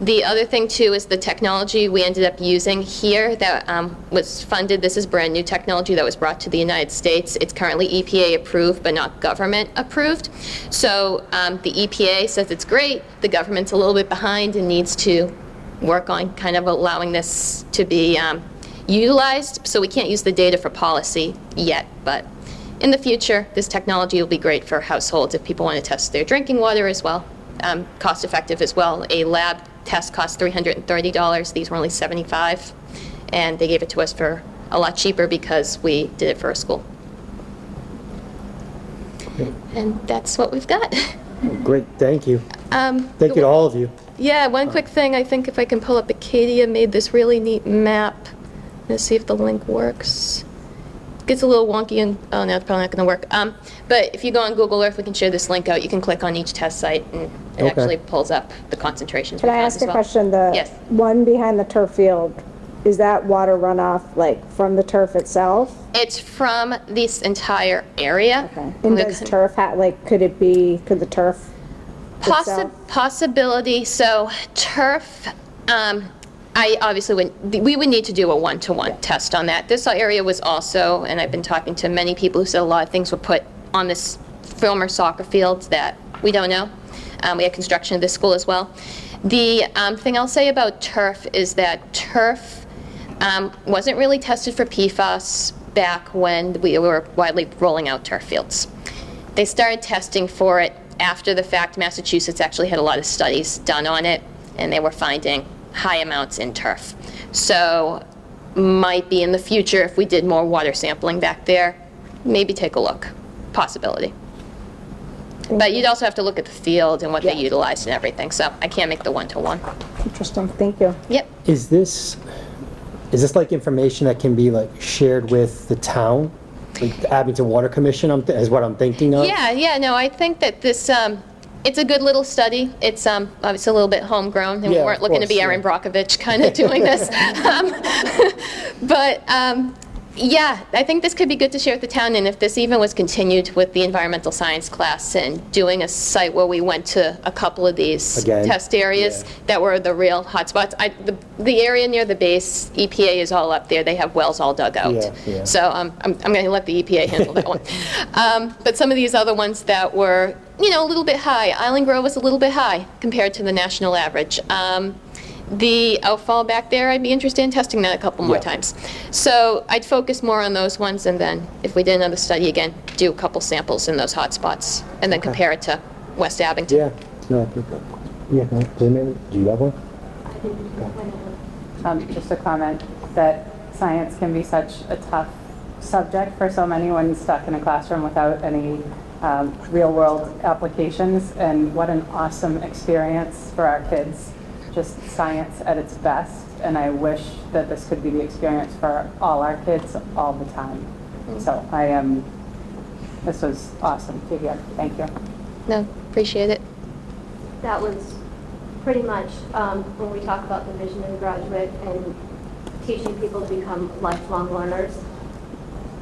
The other thing, too, is the technology we ended up using here that was funded. This is brand new technology that was brought to the United States. It's currently EPA approved, but not government approved. So the EPA says it's great. The government's a little bit behind and needs to work on kind of allowing this to be utilized. So we can't use the data for policy yet, but in the future, this technology will be great for households if people want to test their drinking water as well. Cost effective as well. A lab test cost $330. These were only $75, and they gave it to us for a lot cheaper because we did it for a school. And that's what we've got. Great, thank you. Thank you to all of you. Yeah, one quick thing. I think if I can pull up Acadia made this really neat map. Let's see if the link works. Gets a little wonky and, oh no, it's probably not going to work. But if you go on Google Earth, we can share this link out. You can click on each test site and it actually pulls up the concentrations. Can I ask a question? The one behind the turf field, is that water runoff like from the turf itself? It's from this entire area. Okay. And does turf could the turf itself? Possibility. So turf, I obviously we would need to do a one-to-one test on that. This area was also, and I've been talking to many people who said a lot of things were put on this former soccer fields that we don't know. We had construction of this school as well. The thing I'll say about turf is that turf wasn't really tested for PFAS back when we were widely rolling out turf fields. They started testing for it after the fact. Massachusetts actually had a lot of studies done on it, and they were finding high amounts in turf. So might be in the future if we did more water sampling back there, maybe take a look. Possibility. But you'd also have to look at the field and what they utilized and everything. So I can't make the one-to-one. Interesting. Thank you. Yep. Is this like information that can be like shared with the town, like the Abington Water Commission? Is what I'm thinking of. Yeah. No, I think that this. It's a good little study. It's obviously a little bit homegrown, and we weren't looking to be Erin Brockovich kind of doing this. But yeah, I think this could be good to share with the town, and if this even was continued with the environmental science class and doing a site where we went to a couple of these test areas that were the real hotspots. The area near the base, EPA is all up there. They have wells all dug out. So I'm going to let the EPA handle that one. But some of these other ones that were, a little bit high. Island Grove was a little bit high compared to the national average. The outfall back there, I'd be interested in testing that a couple more times. So I'd focus more on those ones, and then if we did another study again, do a couple samples in those hot spots, and then compare it to West Abington. Yeah. No, I think do you have one? Just a comment that science can be such a tough subject for so many when stuck in a classroom without any real-world applications, and what an awesome experience for our kids. Just science at its best, and I wish that this could be the experience for all our kids all the time. So this was awesome to hear. Thank you. No, appreciate it. That was pretty much when we talk about the vision of the graduate and teaching people to become lifelong learners.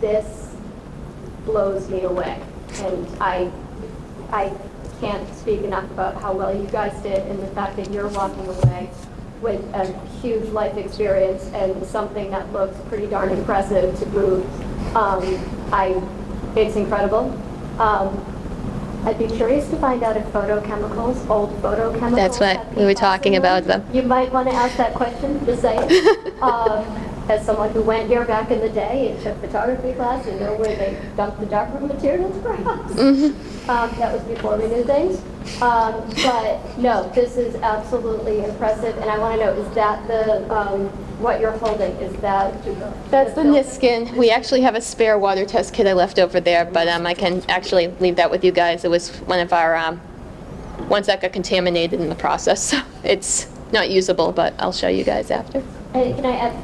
This blows me away, and I can't speak enough about how well you guys did, and the fact that you're walking away with a huge life experience and something that looks pretty darn impressive to boot. It's incredible. I'd be curious to find out if photochemicals, old photochemicals. That's what we were talking about them. You might want to ask that question, just saying. As someone who went here back in the day and took photography class and know where they dumped the darkroom materials, perhaps. That was before we knew things. But no, this is absolutely impressive, and I want to know, is that the what you're holding? Is that That's the Niskin. We actually have a spare water test kit I left over there, but I can actually leave that with you guys. It was one of our ones that got contaminated in the process. So it's not usable, but I'll show you guys after. And can I ask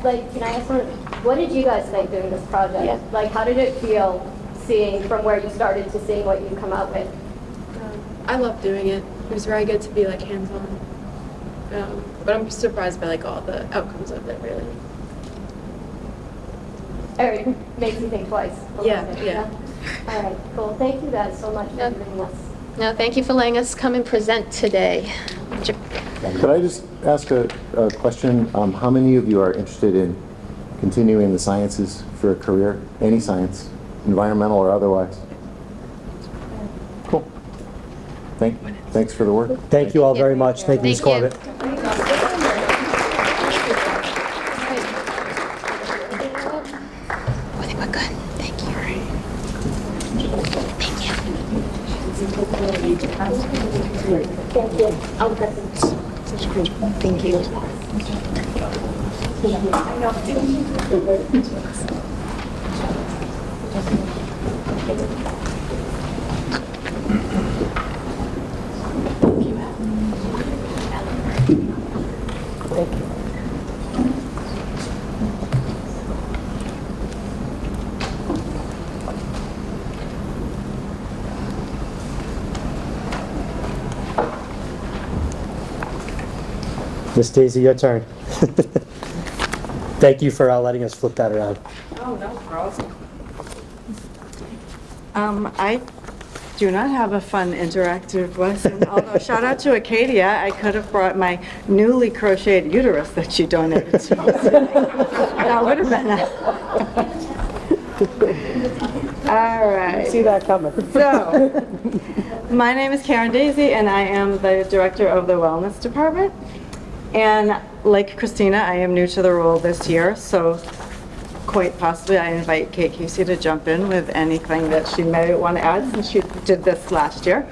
what did you guys think doing this project? Yeah. Like, how did it feel seeing from where you started to seeing what you come out with? I love doing it. It was very good to be like hands-on. But I'm surprised by like all the outcomes of it, really. It makes you think twice. Yeah. All right, cool. Thank you guys so much for doing this. No, thank you for letting us come and present today. Could I just ask a question? How many of you are interested in continuing the sciences for a career? Any science, environmental or otherwise? Cool. Thanks for the work. Thank you all very much. Thank you, Ms. Corbett. I think we're good. Thank you. Thank you. Thank you. Miss Daisy, your turn. Thank you for letting us flip that around. Oh, no problem. I do not have a fun interactive lesson, although shout out to Acadia, I could have brought my newly crocheted uterus that she donated to me. That would have been all right. See that coming. So, my name is Karen Daisy, and I am the director of the Wellness Department. And like Christina, I am new to the role this year, so quite possibly I invite Kate Casey to jump in with anything that she may want to add since she did this last year.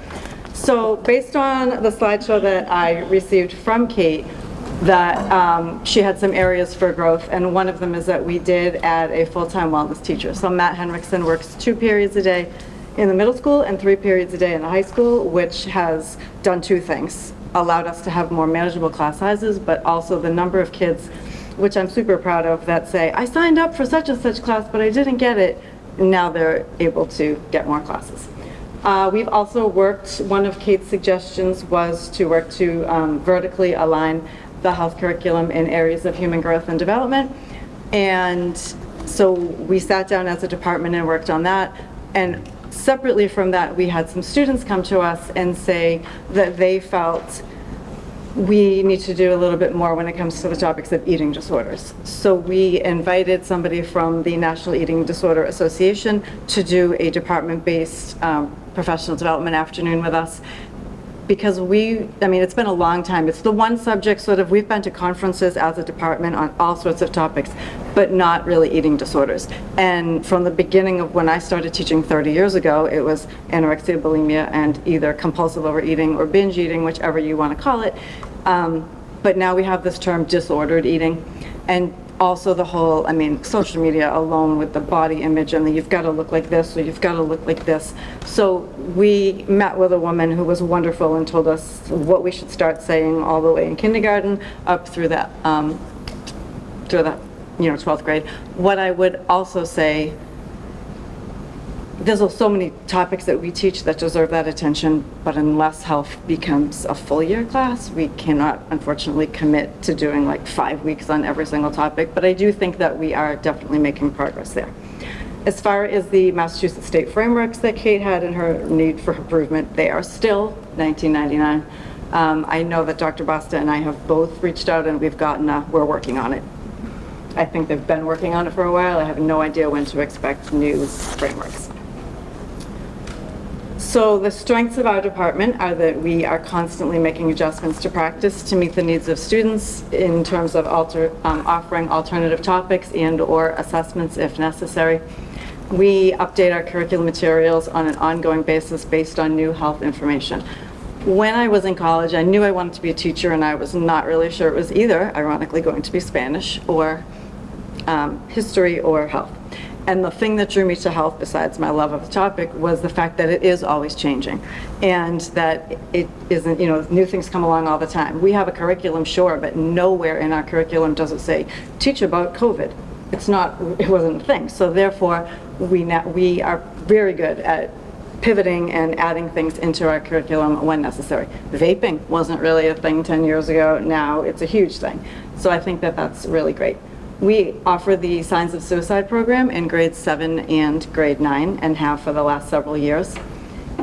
So based on the slideshow that I received from Kate, that she had some areas for growth, and one of them is that we did add a full-time wellness teacher. So Matt Henriksen works 2 periods a day in the middle school and 3 periods a day in the high school, which has done 2 things. Allowed us to have more manageable class sizes, but also the number of kids, which I'm super proud of, that say, I signed up for such and such class, but I didn't get it. Now they're able to get more classes. We've also worked, one of Kate's suggestions was to work to vertically align the health curriculum in areas of human growth and development. And so we sat down as a department and worked on that. And separately from that, we had some students come to us and say that they felt we need to do a little bit more when it comes to the topics of eating disorders. So we invited somebody from the National Eating Disorder Association to do a department-based professional development afternoon with us. Because it's been a long time. It's the one subject we've been to conferences as a department on all sorts of topics, but not really eating disorders. And from the beginning of when I started teaching 30 years ago, it was anorexia, bulimia, and either compulsive overeating or binge eating, whichever you want to call it. But now we have this term disordered eating. And Also the whole, I mean, social media alone with the body image and the you've got to look like this or you've got to look like this. So we met with a woman who was wonderful and told us what we should start saying all the way in kindergarten up through that, 12th grade. What I would also say, there's so many topics that we teach that deserve that attention, but unless health becomes a full year class, we cannot unfortunately commit to doing like 5 weeks on every single topic, but I do think that we are definitely making progress there. As far as the Massachusetts state frameworks that Kate had in her need for improvement, they are still 1999. I know that Dr. Basta and I have both reached out and we've gotten, we're working on it. I think they've been working on it for a while. I have no idea when to expect new frameworks. So the strengths of our department are that we are constantly making adjustments to practice to meet the needs of students in terms of offering alternative topics and or assessments if necessary. We update our curriculum materials on an ongoing basis based on new health information. When I was in college, I knew I wanted to be a teacher and I was not really sure it was either, ironically, going to be Spanish or history or health. And the thing that drew me to health, besides my love of the topic, was the fact that it is always changing and that it isn't, new things come along all the time. We have a curriculum, sure, but nowhere in our curriculum does it say, teach about COVID. It wasn't a thing. So therefore, we are very good at pivoting and adding things into our curriculum when necessary. Vaping wasn't really a thing 10 years ago. Now it's a huge thing. So I think that that's really great. We offer the Signs of Suicide program in grade 7 and grade 9 and have for the last several years.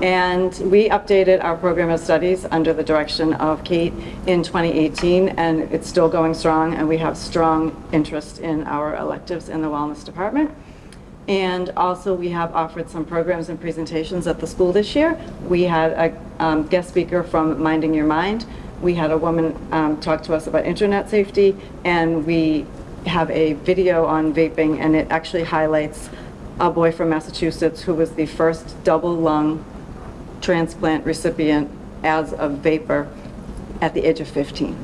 And we updated our program of studies under the direction of Kate in 2018, and it's still going strong, and we have strong interest in our electives in the wellness department. And also we have offered some programs and presentations at the school this year. We had a guest speaker from Minding Your Mind. We had a woman talk to us about internet safety, and we have a video on vaping, and it actually highlights a boy from Massachusetts who was the first double lung transplant recipient as a vapor at the age of 15.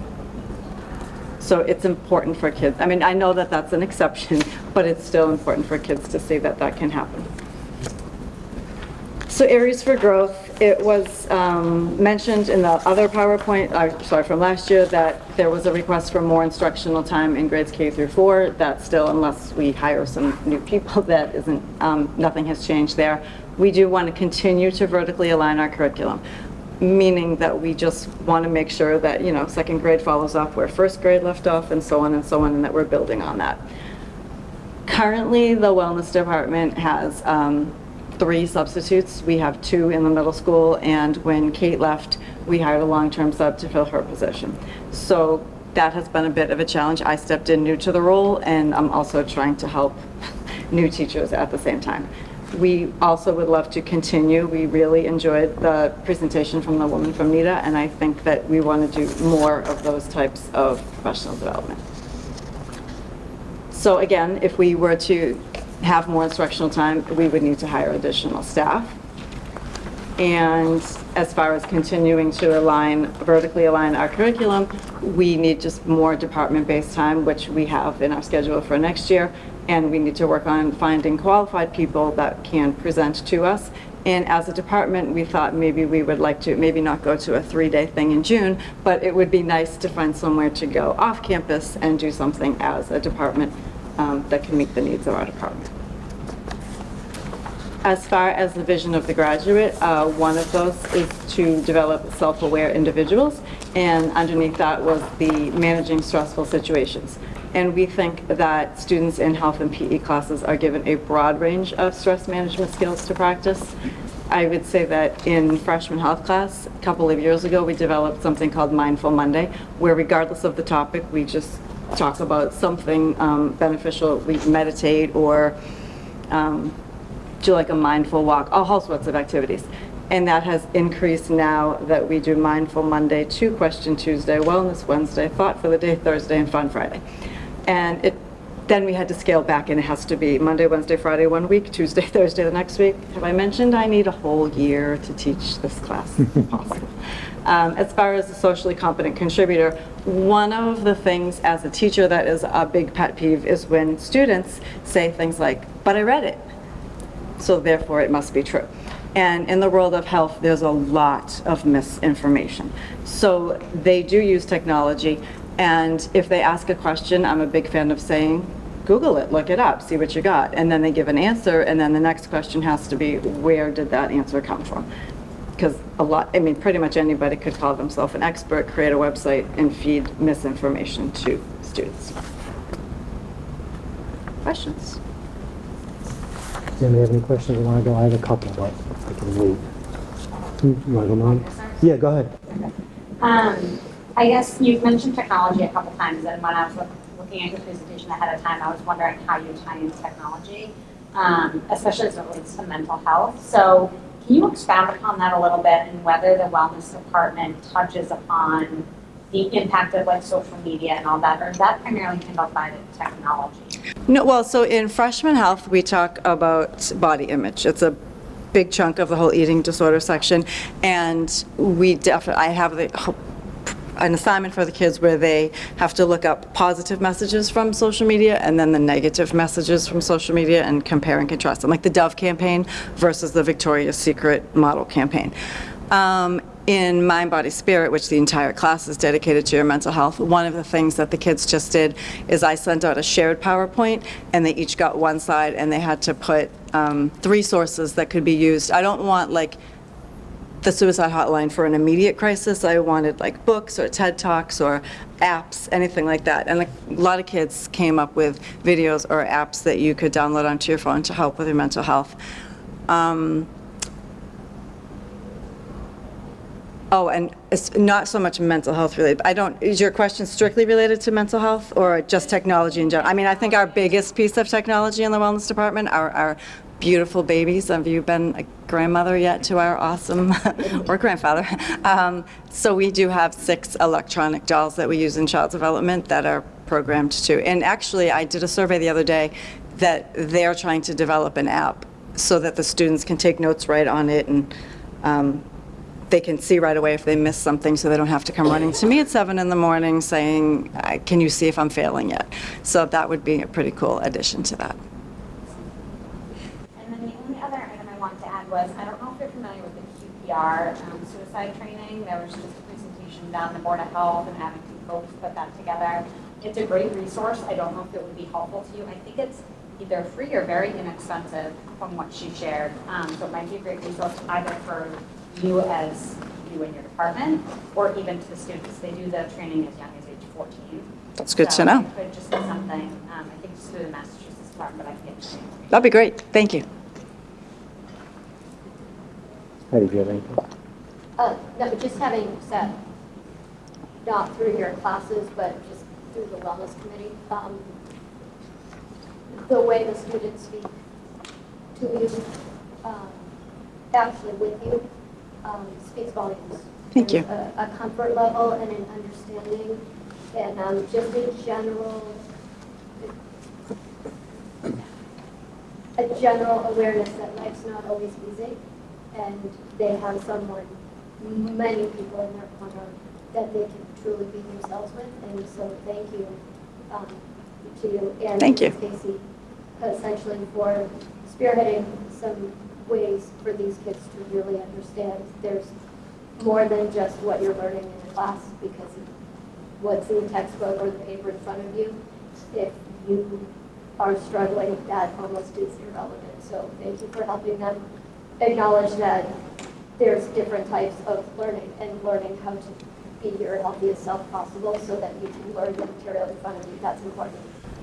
So it's important for kids. I mean, I know that that's an exception, but it's still important for kids to see that that can happen. So areas for growth, it was mentioned in the other PowerPoint, from last year, that there was a request for more instructional time in grades K through 4. That still, unless we hire some new people, that isn't, nothing has changed there. We do want to continue to vertically align our curriculum, meaning that we just want to make sure that, second grade follows up where first grade left off and so on, and that we're building on that. Currently, the wellness department has 3 substitutes. We have 2 in the middle school, and when Kate left, we hired a long-term sub to fill her position. So that has been a bit of a challenge. I stepped in new to the role, and I'm also trying to help new teachers at the same time. We also would love to continue. We really enjoyed the presentation from the woman from NITA, and I think that we want to do more of those types of professional development. So again, if we were to have more instructional time, we would need to hire additional staff. And as far as continuing to vertically align our curriculum, we need just more department-based time, which we have in our schedule for next year. And we need to work on finding qualified people that can present to us. And as a department, we thought maybe we would like to maybe not go to a 3-day thing in June, but it would be nice to find somewhere to go off campus and do something as a department that can meet the needs of our department. As far as the vision of the graduate, one of those is to develop self-aware individuals, and underneath that was the managing stressful situations. And we think that students in health and PE classes are given a broad range of stress management skills to practice. I would say that in freshman health class, a couple of years ago, we developed something called Mindful Monday, where regardless of the topic, we just talk about something beneficial. We meditate or do like a mindful walk, all sorts of activities. And that has increased now that we do Mindful Monday, 2 Question Tuesday, Wellness Wednesday, Thought for the Day Thursday, and Fun Friday. And then we had to scale back, and it has to be Monday, Wednesday, Friday 1 week, Tuesday, Thursday the next week. Have I mentioned I need a whole year to teach this class? It's impossible. As far as a socially competent contributor, one of the things as a teacher that is a big pet peeve is when students say things like, but I read it, so therefore it must be true. And in the world of health, there's a lot of misinformation. So they do use technology, and if they ask a question, I'm a big fan of saying, Google it, look it up, see what you got. And then they give an answer, and then the next question has to be, where did that answer come from? Because pretty much anybody could call themselves an expert, create a website, and feed misinformation to students. Questions? Does anybody have any questions? I want to go. I have a couple, but I can wait. You want to go, Mom? Yeah, go ahead. I guess you've mentioned technology a couple times, and when I was looking at your presentation ahead of time, I was wondering how you tie in technology, especially as it relates to mental health. So can you expound upon that a little bit, and whether the wellness department touches upon the impact of like social media and all that, or is that primarily handled by the technology? No, well, so in freshman health, we talk about body image. It's a big chunk of the whole eating disorder section, and I have an assignment for the kids where they have to look up positive messages from social media and then the negative messages from social media and compare and contrast them, like the Dove campaign versus the Victoria's Secret model campaign. In Mind, Body, Spirit, which the entire class is dedicated to your mental health, one of the things that the kids just did is I sent out a shared PowerPoint, and they each got one side, and they had to put 3 sources that could be used. I don't want like the suicide hotline for an immediate crisis. I wanted like books or TED Talks or apps, anything like that. And a lot of kids came up with videos or apps that you could download onto your phone to help with your mental health. Oh, and it's not so much mental health related. Is your question strictly related to mental health or just technology in general? I mean, I think our biggest piece of technology in the wellness department are our beautiful babies. Have you been a grandmother yet to our awesome, or grandfather? So we do have 6 electronic dolls that we use in child development that are programmed to. And actually, I did a survey the other day that they're trying to develop an app so that the students can take notes right on it, and they can see right away if they miss something, so they don't have to come running to me at 7 in the morning saying, can you see if I'm failing yet? So that would be a pretty cool addition to that. And then the only other item I wanted to add was, I don't know if you're familiar with the QPR suicide training. There was just a presentation down the Board of Health, and Abington folks put that together. It's a great resource. I don't know if it would be helpful to you. I think it's either free or very inexpensive from what she shared. So it might be a great resource either for you as you and your department, or even to the students. They do the training as young as age 14. That's good to know. It could just be something, I think it's through the Massachusetts Department, but I can get you. That'd be great. Thank you. Heidi, do you have anything? No, just having said, not through your classes, but just through the wellness committee, the way the students speak to you, actually with you, speaks volumes. Thank you. There's a comfort level and an understanding, and just a general awareness that life's not always easy, and they have someone, many people in their corner that they can truly be themselves with. And so thank you to you and thank you, Casey, essentially for spearheading some ways for these kids to really understand there's more than just what you're learning in the class, because what's in the textbook or the paper in front of you, if you are struggling, that almost is irrelevant. So thank you for helping them acknowledge that there's different types of learning, and learning how to be your healthiest self possible so that you can learn the material in front of you. That's important.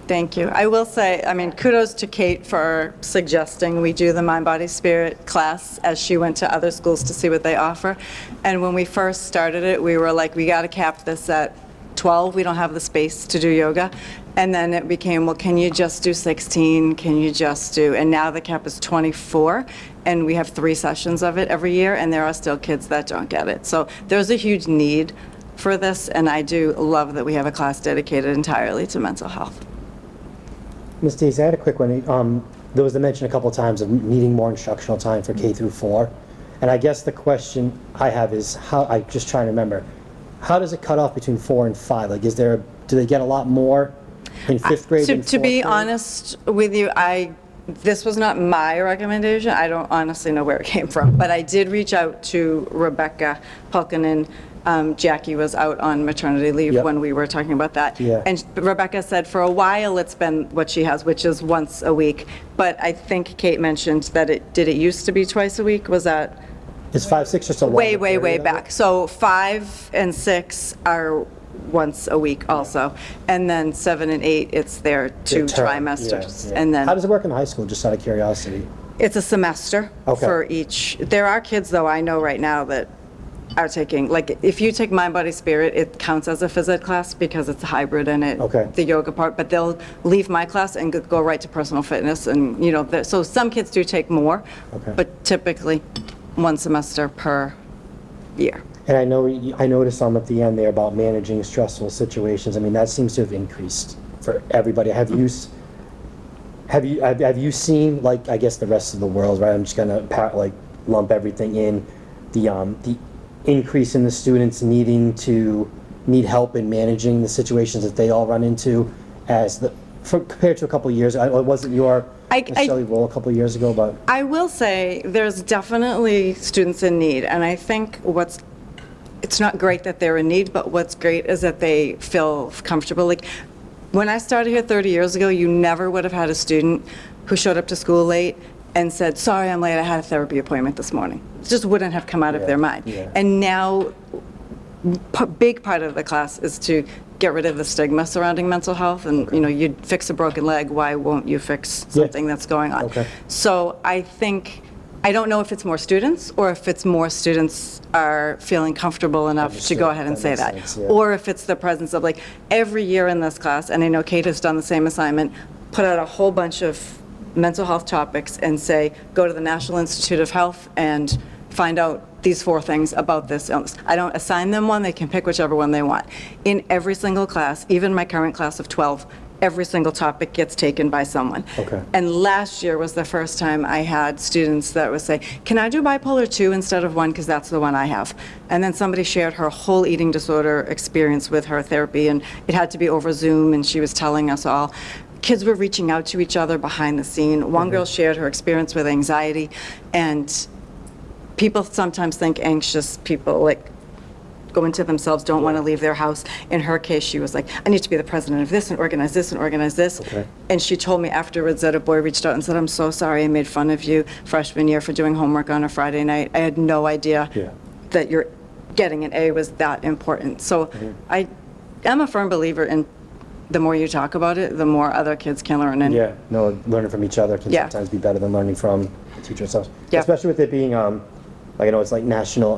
Thank you. I will say, I mean, kudos to Kate for suggesting we do the Mind, Body, Spirit class as she went to other schools to see what they offer. And when we first started it, we were like, we got to cap this at 12. We don't have the space to do yoga. And then it became, well, can you just do 16? Can you just do, and now the cap is 24, and we have 3 sessions of it every year, and there are still kids that don't get it. So there's a huge need for this, and I do love that we have a class dedicated entirely to mental health. Ms. Daisy, I had a quick one. There was a mention a couple times of needing more instructional time for K through 4. And I guess the question I have is how, I just trying to remember, how does it cut off between 4 and 5? Like, do they get a lot more in 5th grade than 4th To be grade? honest with you, this was not my recommendation. I don't honestly know where it came from, but I did reach out to Rebecca Pulkinen. Jackie was out on maternity leave Yep. when we were talking about that. Yeah. And Rebecca said for a while it's been what she has, which is once a week. But I think Kate mentioned that it used to be twice a week? Was that? Is 5, 6 just a Way, longer way, way period of it? back. So 5 and 6 are once a week also. And then 7 and 8, it's their 2 The term, trimesters. yeah, yeah. And then How does it work in high school, just out of curiosity? it's a semester Okay. for each. There are kids, though, I know right now that are taking, like, if you take Mind, Body, Spirit, it counts as a phys ed class because it's a hybrid in it, Okay. the yoga part, but they'll leave my class and go right to personal fitness. And, you know, so some kids do take more, Okay. but typically 1 semester per year. And I noticed at the end there about managing stressful situations. I mean, that seems to have increased for everybody. Have you seen, like, I guess the rest of the world, right? I'm just gonna lump everything in the increase in the students need help in managing the situations that they all run into compared to a couple of years. It wasn't your necessarily role a couple of years ago, but I will say there's definitely students in need, and I think it's not great that they're in need, but what's great is that they feel comfortable. Like, when I started here 30 years ago, you never would have had a student who showed up to school late and said, sorry, I'm late, I had a therapy appointment this morning. It just wouldn't have come out of their mind. Yeah. And now, big part of the class is to get rid of the stigma surrounding mental health. And, you know, you'd fix a broken leg, why won't you fix something that's going on? Okay. So I don't know if it's more students or if it's more students are feeling comfortable enough to go ahead and say makes that. sense, yeah. Or if it's the presence of, like, every year in this class, and I know Kate has done the same assignment, put out a whole bunch of mental health topics and say, go to the National Institute of Health and find out these 4 things about this illness. I don't assign them one, they can pick whichever one they want. In every single class, even my current class of 12, every single topic gets taken by someone. Okay. And last year was the first time I had students that would say, can I do bipolar 2 instead of 1 because that's the one I have? And then somebody shared her whole eating disorder experience with her therapy, and it had to be over Zoom, and she was telling us all. Kids were reaching out to each other behind the scene. One girl shared her experience with anxiety, and people sometimes think anxious people, like, go into themselves, don't want to leave their house. In her case, she was like, I need to be the president of this and organize this and organize this. Okay. And she told me afterwards that a boy reached out and said, I'm so sorry I made fun of you freshman year for doing homework on a Friday night. I had no idea that you're getting an A was that important. So I am a firm believer in the more you talk about it, the more other kids can learn. And yeah, no, learning from each other can sometimes be better than learning from the teacher itself. Yeah. Especially with it being, I know it's like National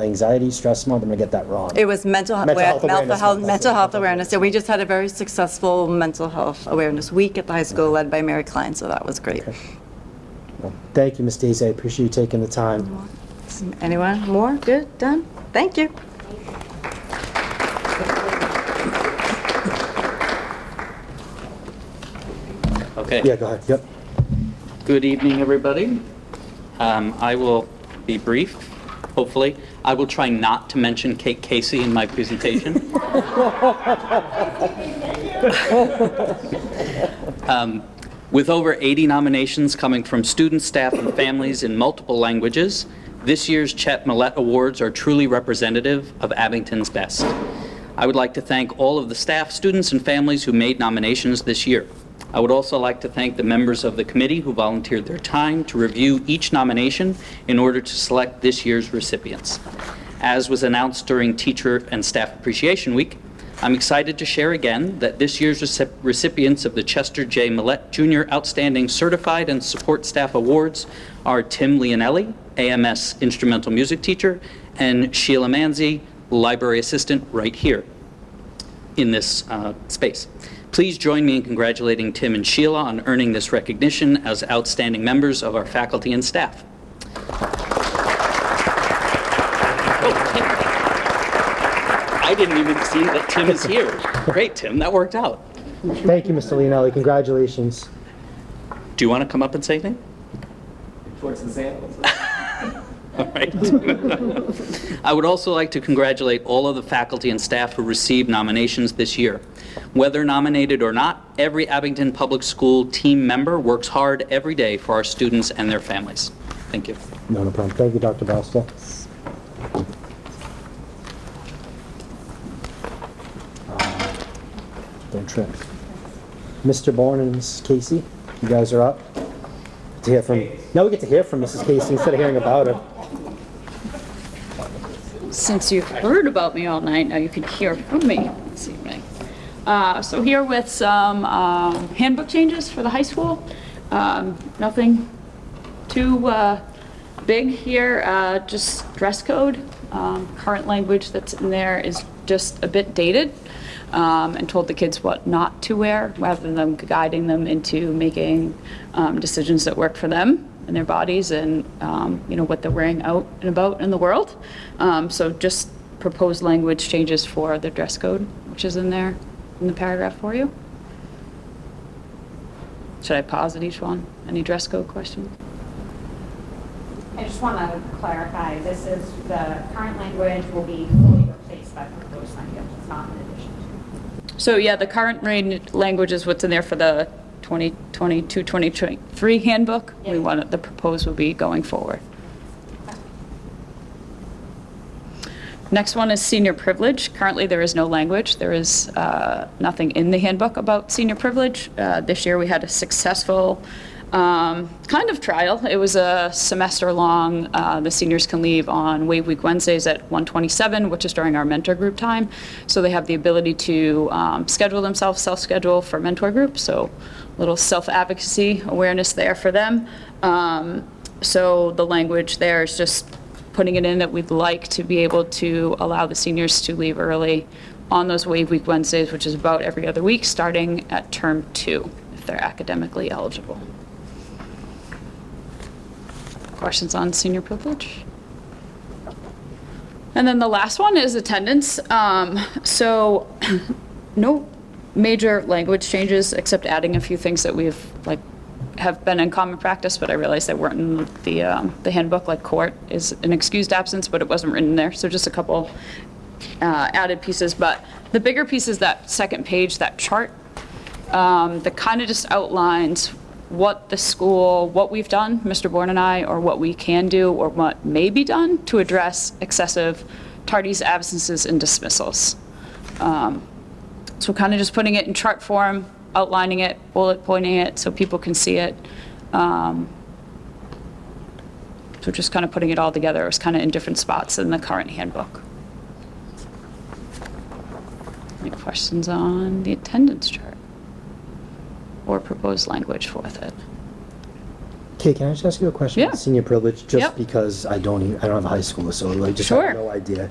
Anxiety Stress Month. I'm gonna get that wrong. it was mental health Month. awareness. Yeah, we just had a very successful mental health awareness week at the high school led by Mary Klein, so that was great. Well, thank you, Ms. Daisy. I appreciate you taking the time. Anyone more? Good? Done? Thank you. Okay. Yeah, go ahead. Yep. Good evening, everybody. I will be brief, hopefully. I will try not to mention Kate Casey in my presentation. With over 80 nominations coming from students, staff, and families in multiple languages, this year's Chet Millett Awards are truly representative of Abington's best. I would like to thank all of the staff, students, and families who made nominations this year. I would also like to thank the members of the committee who volunteered their time to review each nomination in order to select this year's recipients. As was announced during Teacher and Staff Appreciation Week, I'm excited to share again that this year's recipients of the Chester J. Millett Jr. Outstanding Certified and Support Staff Awards are Tim Leonelli, AMS Instrumental Music Teacher, and Sheila Manzi, Library Assistant, right here in this space. Please join me in congratulating Tim and Sheila on earning this recognition as outstanding members of our faculty and staff. I didn't even see that Tim is here. Great, Tim, that worked out. Thank you, Mr. Leonelli. Congratulations. Do you want to come up and say anything? Towards the samples. All right. I would also like to congratulate all of the faculty and staff who received nominations this year. Whether nominated or not, every Abington Public School team member works hard every day for our students and their families. Thank you. No problem. Thank you, Dr. Basta. Don't trip. Mr. Bourne and Mrs. Casey, you guys are up. To hear from, now we get to hear from Mrs. Casey instead of hearing about her. Since you've heard about me all night, now you can hear from me this evening. So here with some handbook changes for the high school. Nothing too big here, just dress code. Current language that's in there is just a bit dated, and told the kids what not to wear rather than guiding them into making decisions that work for them and their bodies and what they're wearing out and about in the world. So just proposed language changes for the dress code, which is in there in the paragraph for you. Should I pause at each one? Any dress code questions? I just want to clarify, this is, the current language will be fully replaced by proposed language, it's not an addition. So yeah, the current language is what's in there for the 2022-2023 handbook. We want it, the proposed will be going forward. Next one is senior privilege. Currently, there is no language. There is nothing in the handbook about senior privilege. This year, we had a successful kind of trial. It was a semester long. The seniors can leave on Wave Week Wednesdays at 1:27, which is during our mentor group time. So they have the ability to schedule themselves, self-schedule for mentor group. So a little self-advocacy awareness there for them. So the language there is just putting it in that we'd like to be able to allow the seniors to leave early on those Wave Week Wednesdays, which is about every other week, starting at term 2, if they're academically eligible. Questions on senior privilege? And then the last one is attendance. So no major language changes except adding a few things that we've have been in common practice, but I realized they weren't in the handbook, like court is an excused absence, but it wasn't written there. So just a couple added pieces. But the bigger piece is that second page, that chart, that kind of just outlines what the school, what we've done, Mr. Bourne and I, or what we can do, or what may be done to address excessive tardies, absences, and dismissals. So kind of just putting it in chart form, outlining it, bullet pointing it so people can see it. So just kind of putting it all together. It was kind of in different spots in the current handbook. Any questions on the attendance chart or proposed language with it? Okay, can I just ask you a question? Yeah. About senior privilege, just Yep. because I don't have a high schooler, so I just Sure. have no idea.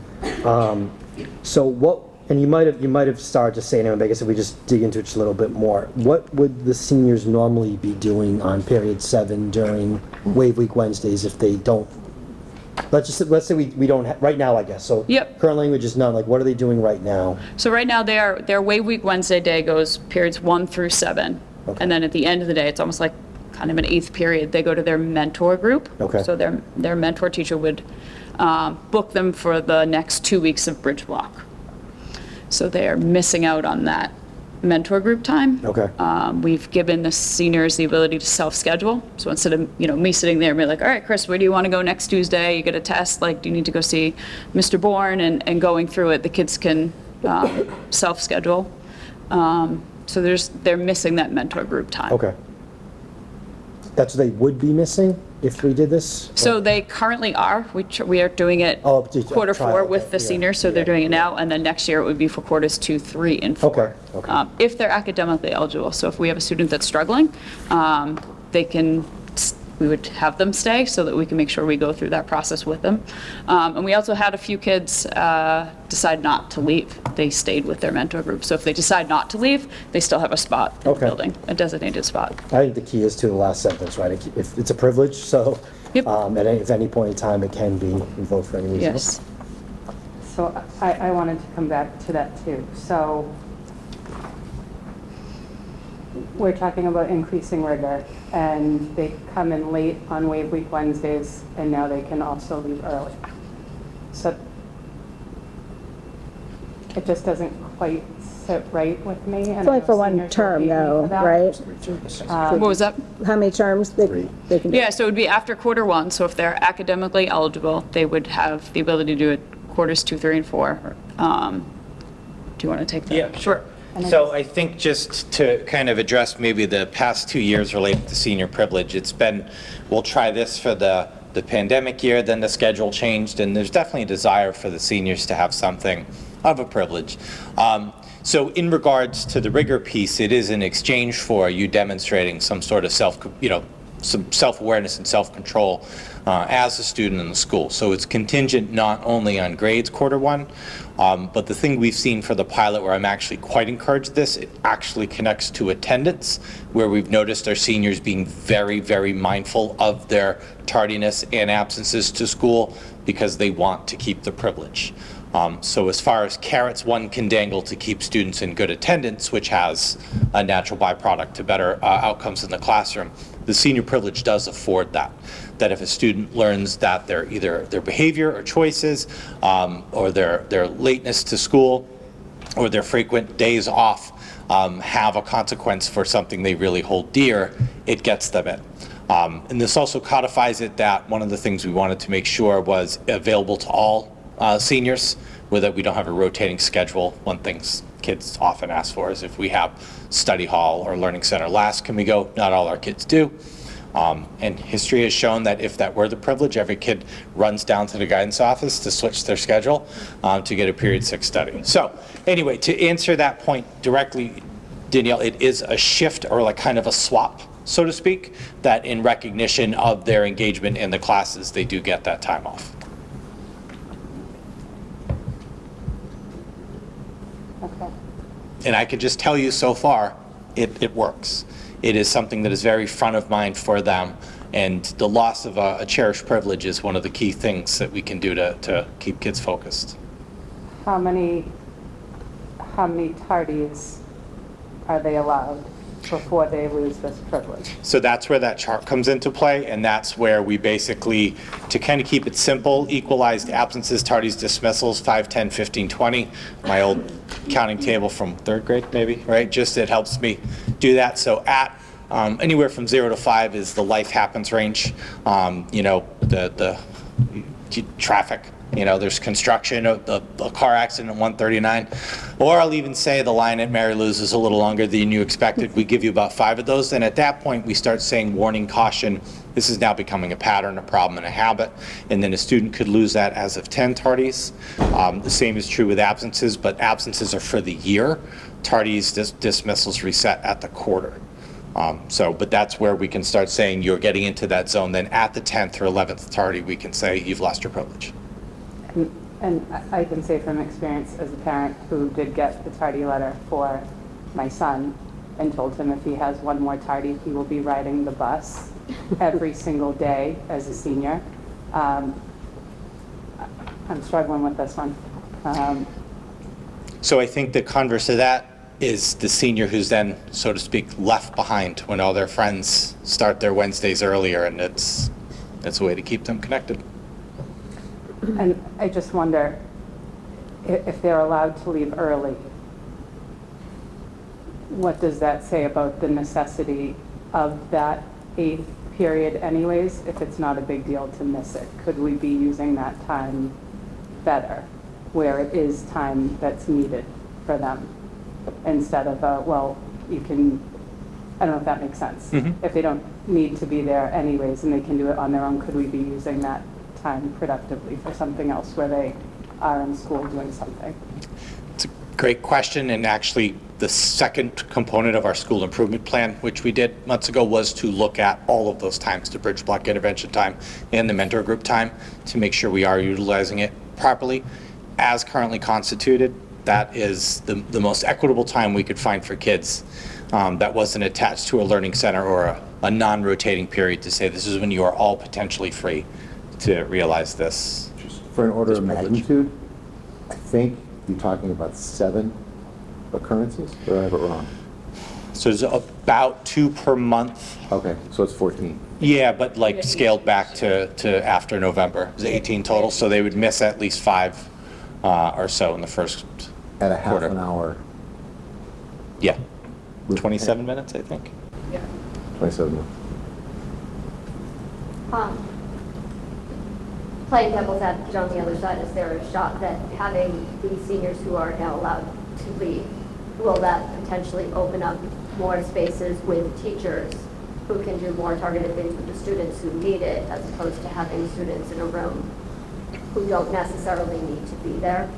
So what? And you might have started to say it, but I guess if we just dig into it just a little bit more, what would the seniors normally be doing on period 7 during Wave Week Wednesdays if they don't? Let's say we don't right now, I guess. So Yep. current language is none. Like, what are they doing right now? So right now, their Wave Week Wednesday day goes periods 1 through 7. Okay. And then at the end of the day, it's almost like kind of an 8th period. They go to their mentor group. Okay. So their mentor teacher would book them for the next 2 weeks of bridge block. So they're missing out on that mentor group time. Okay. We've given the seniors the ability to self-schedule. So instead of me sitting there and be like, all right, Chris, where do you want to go next Tuesday? You get a test. Like, do you need to go see Mr. Bourne? And going through it, the kids can self-schedule. So they're missing that mentor group time. Okay. That's what they would be missing if we did this? So they currently are. We are doing it quarter trial, 4 with okay, the seniors, so they're doing it now, and then next year it would be for quarters 2, 3, and 4. Okay. If they're academically eligible. So if we have a student that's struggling, we would have them stay so that we can make sure we go through that process with them. And we also had a few kids decide not to leave. They stayed with their mentor group. So if they decide not to leave, they still have a spot in the building, a designated spot. I think the key is to the last sentence, right? If it's a privilege, so at any point in time, it can be revoked for any reason. Yes. So I wanted to come back to that too. So we're talking about increasing rigor, and they come in late on Wave Week Wednesdays, and now they can also leave early. So it just doesn't quite sit right with me. It's only for one term though, right? What was that? How many terms they can do? Yeah, so it would be after quarter one, so if they're academically eligible, they would have the ability to do it quarters 2, 3, and 4. Do you want to take that? Yeah, sure. So I think just to kind of address maybe the past 2 years related to senior privilege, it's been, we'll try this for the pandemic year, then the schedule changed, and there's definitely a desire for the seniors to have something of a privilege. So in regards to the rigor piece, it is in exchange for you demonstrating some sort of some self-awareness and self-control as a student in the school. So it's contingent not only on grades quarter one, but the thing we've seen for the pilot where I'm actually quite encouraged this, it actually connects to attendance, where we've noticed our seniors being very, very mindful of their tardiness and absences to school because they want to keep the privilege. So as far as carrots one can dangle to keep students in good attendance, which has a natural byproduct to better outcomes in the classroom, the senior privilege does afford that. That if a student learns that either their behavior or choices or their lateness to school or their frequent days off have a consequence for something they really hold dear, it gets them in. And this also codifies it that one of the things we wanted to make sure was available to all seniors, where that we don't have a rotating schedule. One thing kids often ask for is if we have study hall or learning center last, can we go? Not all our kids do. And history has shown that if that were the privilege, every kid runs down to the guidance office to switch their schedule to get a period 6 study. So anyway, to answer that point directly, Danielle, it is a shift or like kind of a swap, so to speak, that in recognition of their engagement in the classes, they do get that time off. Okay. And I can just tell you so far, it works. It is something that is very front of mind for them, and the loss of a cherished privilege is one of the key things that we can do to keep kids focused. How many tardies are they allowed before they lose this privilege? So that's where that chart comes into play, and that's where we basically, to kind of keep it simple, equalized absences, tardies, dismissals, 5, 10, 15, 20. My old counting table from 3rd grade, maybe, right? Just it helps me do that. So at anywhere from 0 to 5 is the life happens range. The traffic. There's construction, a car accident at 139. Or I'll even say the line at Mary Lou's is a little longer than you expected. We give you about 5 of those. And at that point, we start saying warning, caution. This is now becoming a pattern, a problem, and a habit. And then a student could lose that as of 10 tardies. The same is true with absences, but absences are for the year. Tardies, dismissals reset at the quarter. But that's where we can start saying you're getting into that zone. Then at the 10th or 11th tardy, we can say you've lost your privilege. And I can say from experience as a parent who did get the tardy letter for my son and told him if he has one more tardy, he will be riding the bus every single day as a senior. I'm struggling with this one. So I think the converse of that is the senior who's then, so to speak, left behind when all their friends start their Wednesdays earlier, and it's a way to keep them connected. And I just wonder if they're allowed to leave early, what does that say about the necessity of that 8th period anyways, if it's not a big deal to miss it? Could we be using that time better, where it is time that's needed for them, instead of, you can, I don't know if that makes sense. Mm-hmm. If they don't need to be there anyways and they can do it on their own, could we be using that time productively for something else where they are in school doing something? It's a great question, and actually the second component of our school improvement plan, which we did months ago, was to look at all of those times, the bridge block intervention time and the mentor group time, to make sure we are utilizing it properly. As currently constituted, that is the most equitable time we could find for kids that wasn't attached to a learning center or a non-rotating period to say this is when you are all potentially free to realize this. Just for an order of magnitude, I think you're talking about 7 occurrences, or I have it wrong? So there's about 2 per month. Okay, so it's 14. Yeah, but like scaled back to after November. It was 18 total, so they would miss at least 5 or so in the first At a half quarter. an hour. Yeah, 27 minutes, I think. 27 minutes. Playing devil's advocate on the other side, is there a shot that having these seniors who are now allowed to leave, will that potentially open up more spaces with teachers who can do more targeted things with the students who need it, as opposed to having students in a room who don't necessarily need to be there?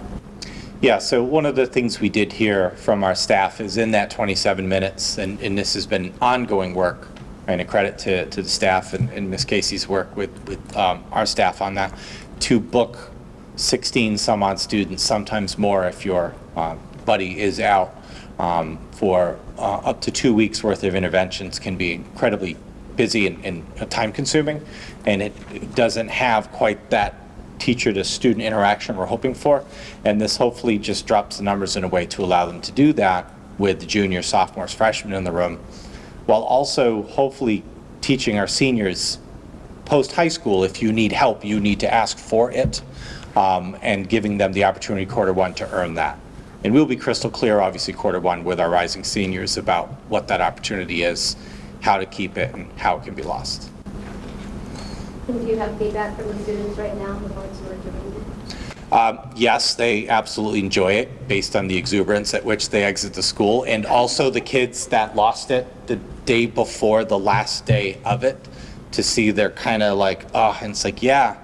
Yeah, so one of the things we did hear from our staff is in that 27 minutes, and this has been ongoing work, and a credit to the staff and Ms. Casey's work with our staff on that, to book 16 some odd students, sometimes more if your buddy is out, for up to 2 weeks worth of interventions can be incredibly busy and time consuming, and it doesn't have quite that teacher to student interaction we're hoping for, and this hopefully just drops the numbers in a way to allow them to do that with the juniors, sophomores, freshmen in the room, while also hopefully teaching our seniors post-high school, if you need help, you need to ask for it, and giving them the opportunity Q1 to earn that. And we'll be crystal clear, obviously, Q1 with our rising seniors about what that opportunity is, how to keep it, and how it can be lost. And do you have feedback from the students right now, the ones who are doing it? Yes, they absolutely enjoy it based on the exuberance at which they exit the school, and also the kids that lost it the day before the last day of it, to see they're kind of like, oh, and it's like, yeah,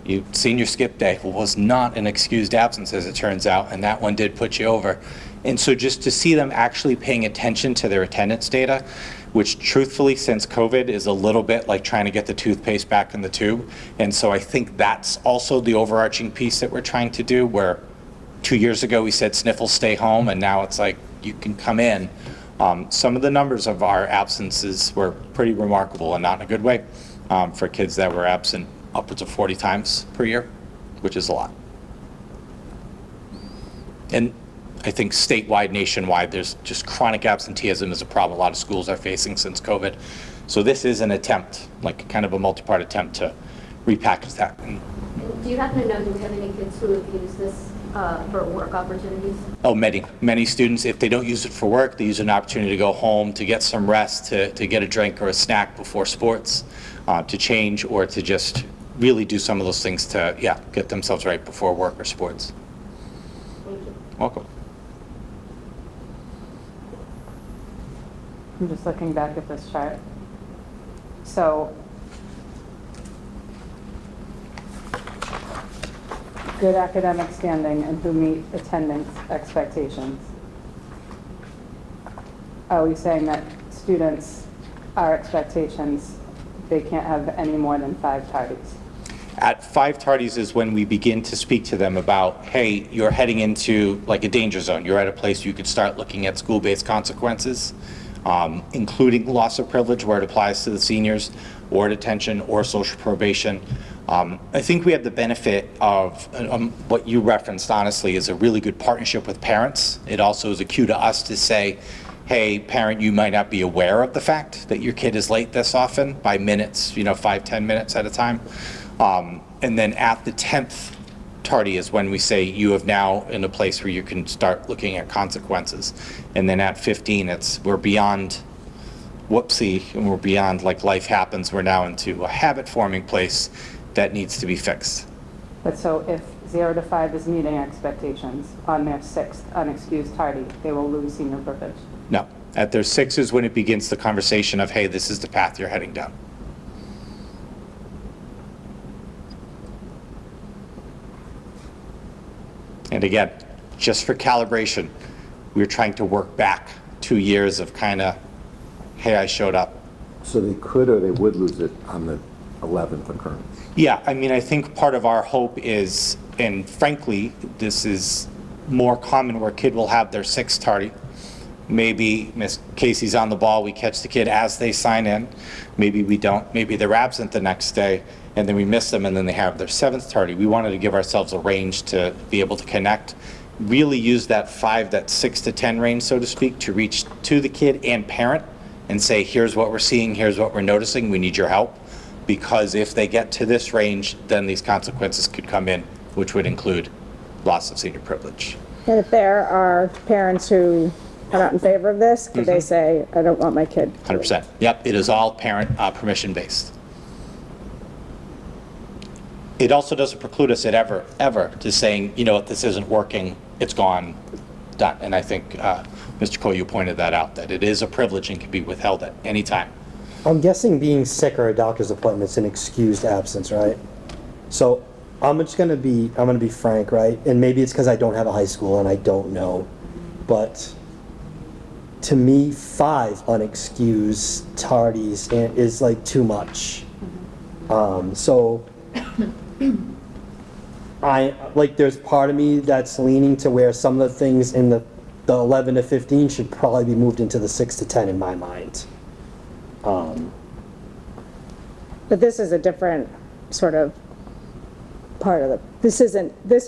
you senior skip day was not an excused absence, as it turns out, and that one did put you over. And so just to see them actually paying attention to their attendance data, which truthfully since COVID is a little bit like trying to get the toothpaste back in the tube. And so I think that's also the overarching piece that we're trying to do, where 2 years ago we said sniffles stay home, and now it's like you can come in. Some of the numbers of our absences were pretty remarkable, and not in a good way, for kids that were absent upwards of 40 times per year, which is a lot. And I think statewide, nationwide, there's just chronic absenteeism is a problem a lot of schools are facing since COVID. So this is an attempt, like kind of a multi-part attempt to repackage that. And do you happen to know, do we have any kids who have used this for work opportunities? Oh, many students, if they don't use it for work, they use an opportunity to go home, to get some rest, to get a drink or a snack before sports, to change, or to just really do some of those things to, yeah, get themselves right before work or sports. Thank you. Welcome. I'm just looking back at this chart. So, good academic standing and who meet attendance expectations. Are we saying that students, our expectations, they can't have any more than 5 tardies? At 5 tardies is when we begin to speak to them about, hey, you're heading into like a danger zone. You're at a place you could start looking at school-based consequences, including loss of privilege where it applies to the seniors, or detention, or social probation. I think we have the benefit of what you referenced, honestly, is a really good partnership with parents. It also is a cue to us to say, hey, parent, you might not be aware of the fact that your kid is late this often by minutes, 5-10 minutes at a time. And then at the 10th tardy is when we say you have now in a place where you can start looking at consequences. And then at 15, we're beyond whoopsie, and we're beyond like life happens. We're now into a habit forming place that needs to be fixed. But so if 0 to 5 is meeting expectations, on their 6th unexcused tardy, they will lose senior privilege? No. At their 6 is when it begins the conversation of, hey, this is the path you're heading down. And again, just for calibration, we're trying to work back 2 years of kind of, hey, I showed up. So they could or they would lose it on the 11th occurrence? Yeah, I mean, I think part of our hope is, and frankly, this is more common where a kid will have their 6th tardy. Maybe Miss Casey's on the ball, we catch the kid as they sign in. Maybe we don't. Maybe they're absent the next day, and then we miss them, and then they have their 7th tardy. We wanted to give ourselves a range to be able to connect really use that 6 to 10 range, so to speak, to reach to the kid and parent and say, here's what we're seeing, here's what we're noticing, we need your help. Because if they get to this range, then these consequences could come in, which would include loss of senior privilege. And if there are parents who are not in favor of this, could they say, I don't want my kid? 100%. Yep, it is all parent permission-based. It also doesn't preclude us at ever to saying, you know, if this isn't working, it's gone, done. And I think, Mr. Cole, you pointed that out, that it is a privilege and can be withheld at any time. I'm guessing being sick or a doctor's appointment is an excused absence, right? So I'm gonna be frank, right? And maybe it's because I don't have a high school and I don't know, but to me, 5 unexcused tardies is like too much. So there's part of me that's leaning to where some of the things in the 11 to 15 should probably be moved into the 6 to 10 in my mind. But this is a different sort of part of this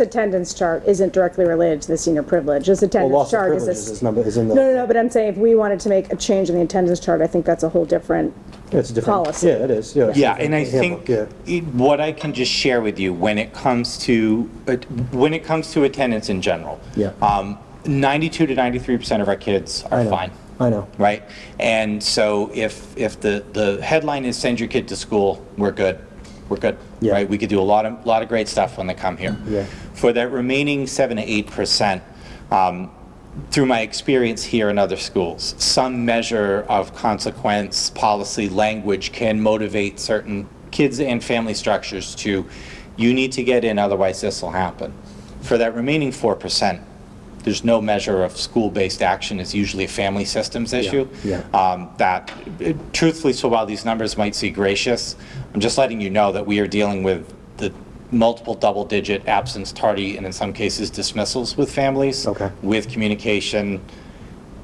attendance chart isn't directly related to the senior privilege. This attendance chart is No, but I'm saying if we wanted to make a change in the attendance chart, I think that's a whole different policy. Yeah, it is. Yeah, and I think what I can just share with you when it comes to attendance in general, 92 to 93% of our kids are fine. I know. Right? And so if the headline is send your kid to school, we're good. We're good. Yeah. Right? We could do a lot of great stuff when they come here. Yeah. For that remaining 7 to 8%, through my experience here in other schools, some measure of consequence, policy, language can motivate certain kids and family structures to, you need to get in, otherwise this will happen. For that remaining 4%, there's no measure of school-based action. It's usually a family systems issue. Truthfully, so while these numbers might seem gracious, I'm just letting you know that we are dealing with the multiple double-digit absence, tardy, and in some cases dismissals with families, with communication,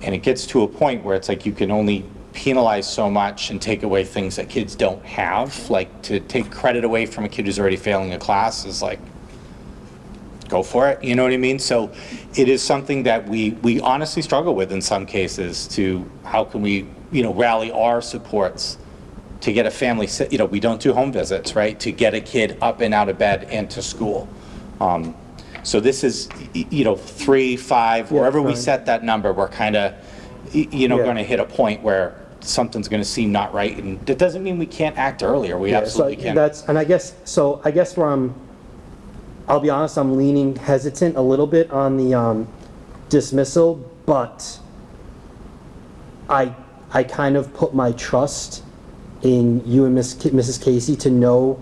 and it gets to a point where it's like you can only penalize so much and take away things that kids don't have. Like, to take credit away from a kid who's already failing a class is like, go for it, you know what I mean? So it is something that we honestly struggle with in some cases, to how can we, rally our supports to get a family, we don't do home visits, right? To get a kid up and out of bed and to school. So this is, 3, 5, wherever we set that number, we're kind of, going to hit a point where something's going to seem not right. And that doesn't mean we can't act earlier. We absolutely can. I guess where I'll be honest, I'm leaning hesitant a little bit on the dismissal, but I kind of put my trust in you and Mrs. Casey to know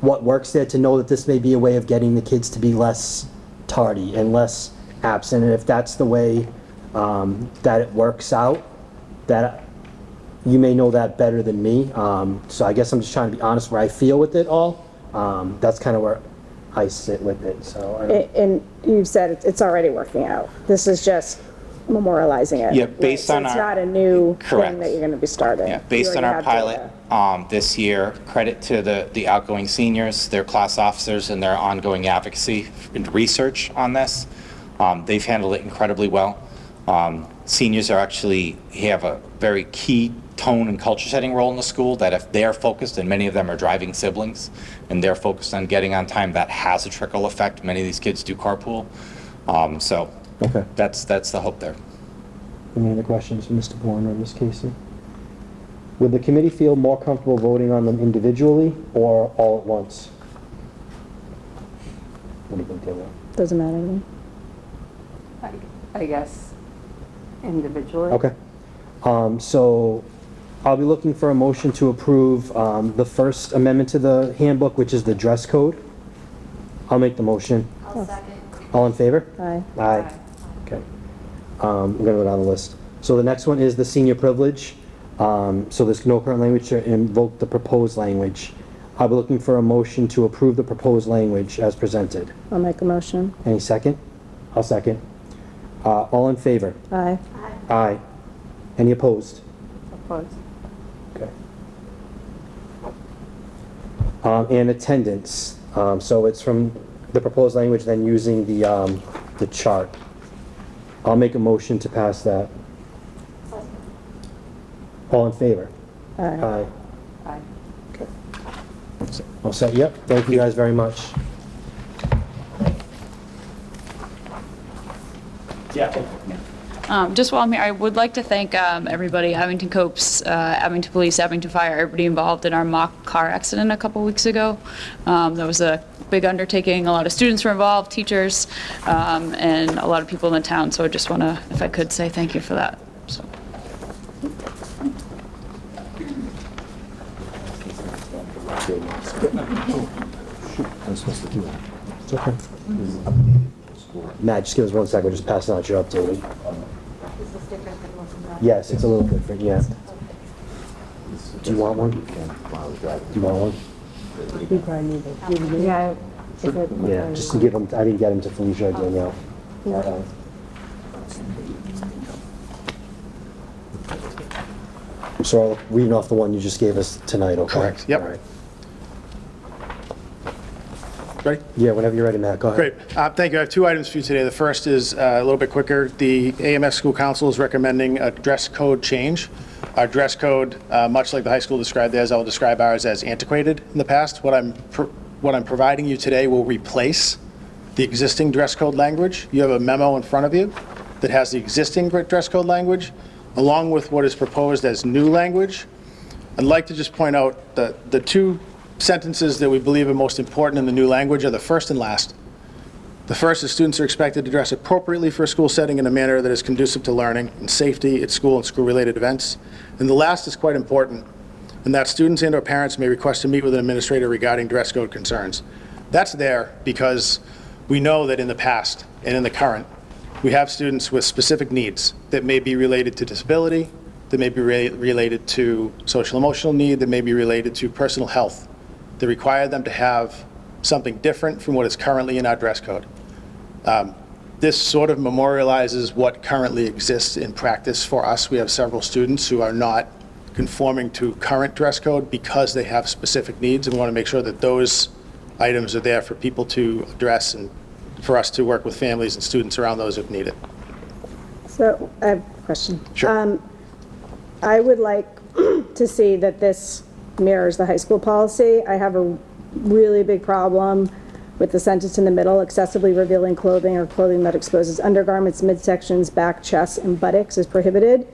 what works there, to know that this may be a way of getting the kids to be less tardy and less absent. And if that's the way that it works out, that you may know that better than me. So I guess I'm just trying to be honest where I feel with it all. That's kind of where I sit with it. So. And you've said it's already working out. This is just memorializing it. Yeah, based on it's our... not a new Correct. thing that you're going to be starting. Yeah, based on our pilot this year, credit to the outgoing seniors, their class officers, and their ongoing advocacy and research on this. They've handled it incredibly well. Seniors are actually have a very key tone and culture setting role in the school, that if they're focused, and many of them are driving siblings, and they're focused on getting on time, that has a trickle effect. Many of these kids do carpool. So that's the hope there. Any other questions for Mr. Bourne or Ms. Casey? Would the committee feel more comfortable voting on them individually or all at once? What do you think, Taylor? Doesn't matter to me. I guess individually. Okay. So I'll be looking for a motion to approve the first amendment to the handbook, which is the dress code. I'll make the motion. I'll second. All in favor? Aye. Aye. Okay. We're going to go down the list. So the next one is the senior privilege. So there's no current language to invoke the proposed language. I'll be looking for a motion to approve the proposed language as presented. I'll make a motion. Any second? I'll second. All in favor? Aye. Aye. Any opposed? Opposed. Okay. And attendance. So it's from the proposed language, then using the chart. I'll make a motion to pass that. All in favor? Aye. Aye. Okay. All set, yep. Thank you guys very much. Just while I'm here, I would like to thank everybody, Abington Copes, Abington Police, Abington Fire, everybody involved in our mock car accident a couple weeks ago. That was a big undertaking. A lot of students were involved, teachers, and a lot of people in the town. So I just want to, if I could, say thank you for that. So. I'm supposed to do that. It's okay. Matt, just give us 1 second. We're just passing out your updated. Is this different than what's in the Yes, it's a little different, yeah. Do you want one? Do you want one? We probably need it. Yeah. Yeah, just to give them, I didn't get them to Felicia or Danielle. So I'm reading off the one you just gave us tonight, okay? Correct, yep. All right. Ready? Yeah, whenever you're ready, Matt, go ahead. Great. Thank you. I have 2 items for you today. The first is a little bit quicker. The AMS School Council is recommending a dress code change. Our dress code, much like the high school described theirs, I will describe ours as antiquated in the past. What I'm providing you today will replace the existing dress code language. You have a memo in front of you that has the existing dress code language, along with what is proposed as new language. I'd like to just point out that the 2 sentences that we believe are most important in the new language are the first and last. The first is students are expected to dress appropriately for a school setting in a manner that is conducive to learning and safety at school and school-related events. And the last is quite important, and that students and/or parents may request to meet with an administrator regarding dress code concerns. That's there because we know that in the past and in the current, we have students with specific needs that may be related to disability, that may be related to social emotional need, that may be related to personal health, that require them to have something different from what is currently in our dress code. This sort of memorializes what currently exists in practice for us. We have several students who are not conforming to current dress code because they have specific needs, and we want to make sure that those items are there for people to address and for us to work with families and students around those if needed. So I have a question. Sure. I would like to see that this mirrors the high school policy. I have a really big problem with the sentence in the middle, excessively revealing clothing or clothing that exposes undergarments, midsections, back, chest, and buttocks is prohibited.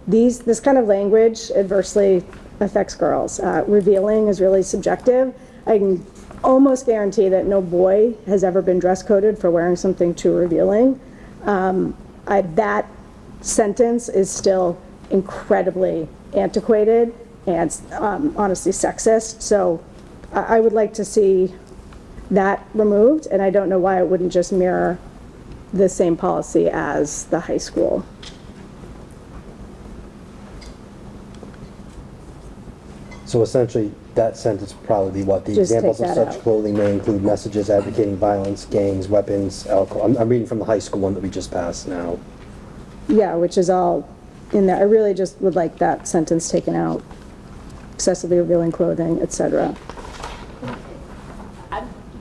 This kind of language adversely affects girls. Revealing is really subjective. I can almost guarantee that no boy has ever been dress coded for wearing something too revealing. That sentence is still incredibly antiquated and honestly sexist. So I would like to see that removed, and I don't know why it wouldn't just mirror the same policy as the high school. So essentially, that sentence would probably be what the Just examples take of that such out. clothing may include messages advocating violence, gangs, weapons, alcohol. I'm reading from the high school one that we just passed now. Yeah, which is all in there. I really just would like that sentence taken out. Excessively revealing clothing, etc.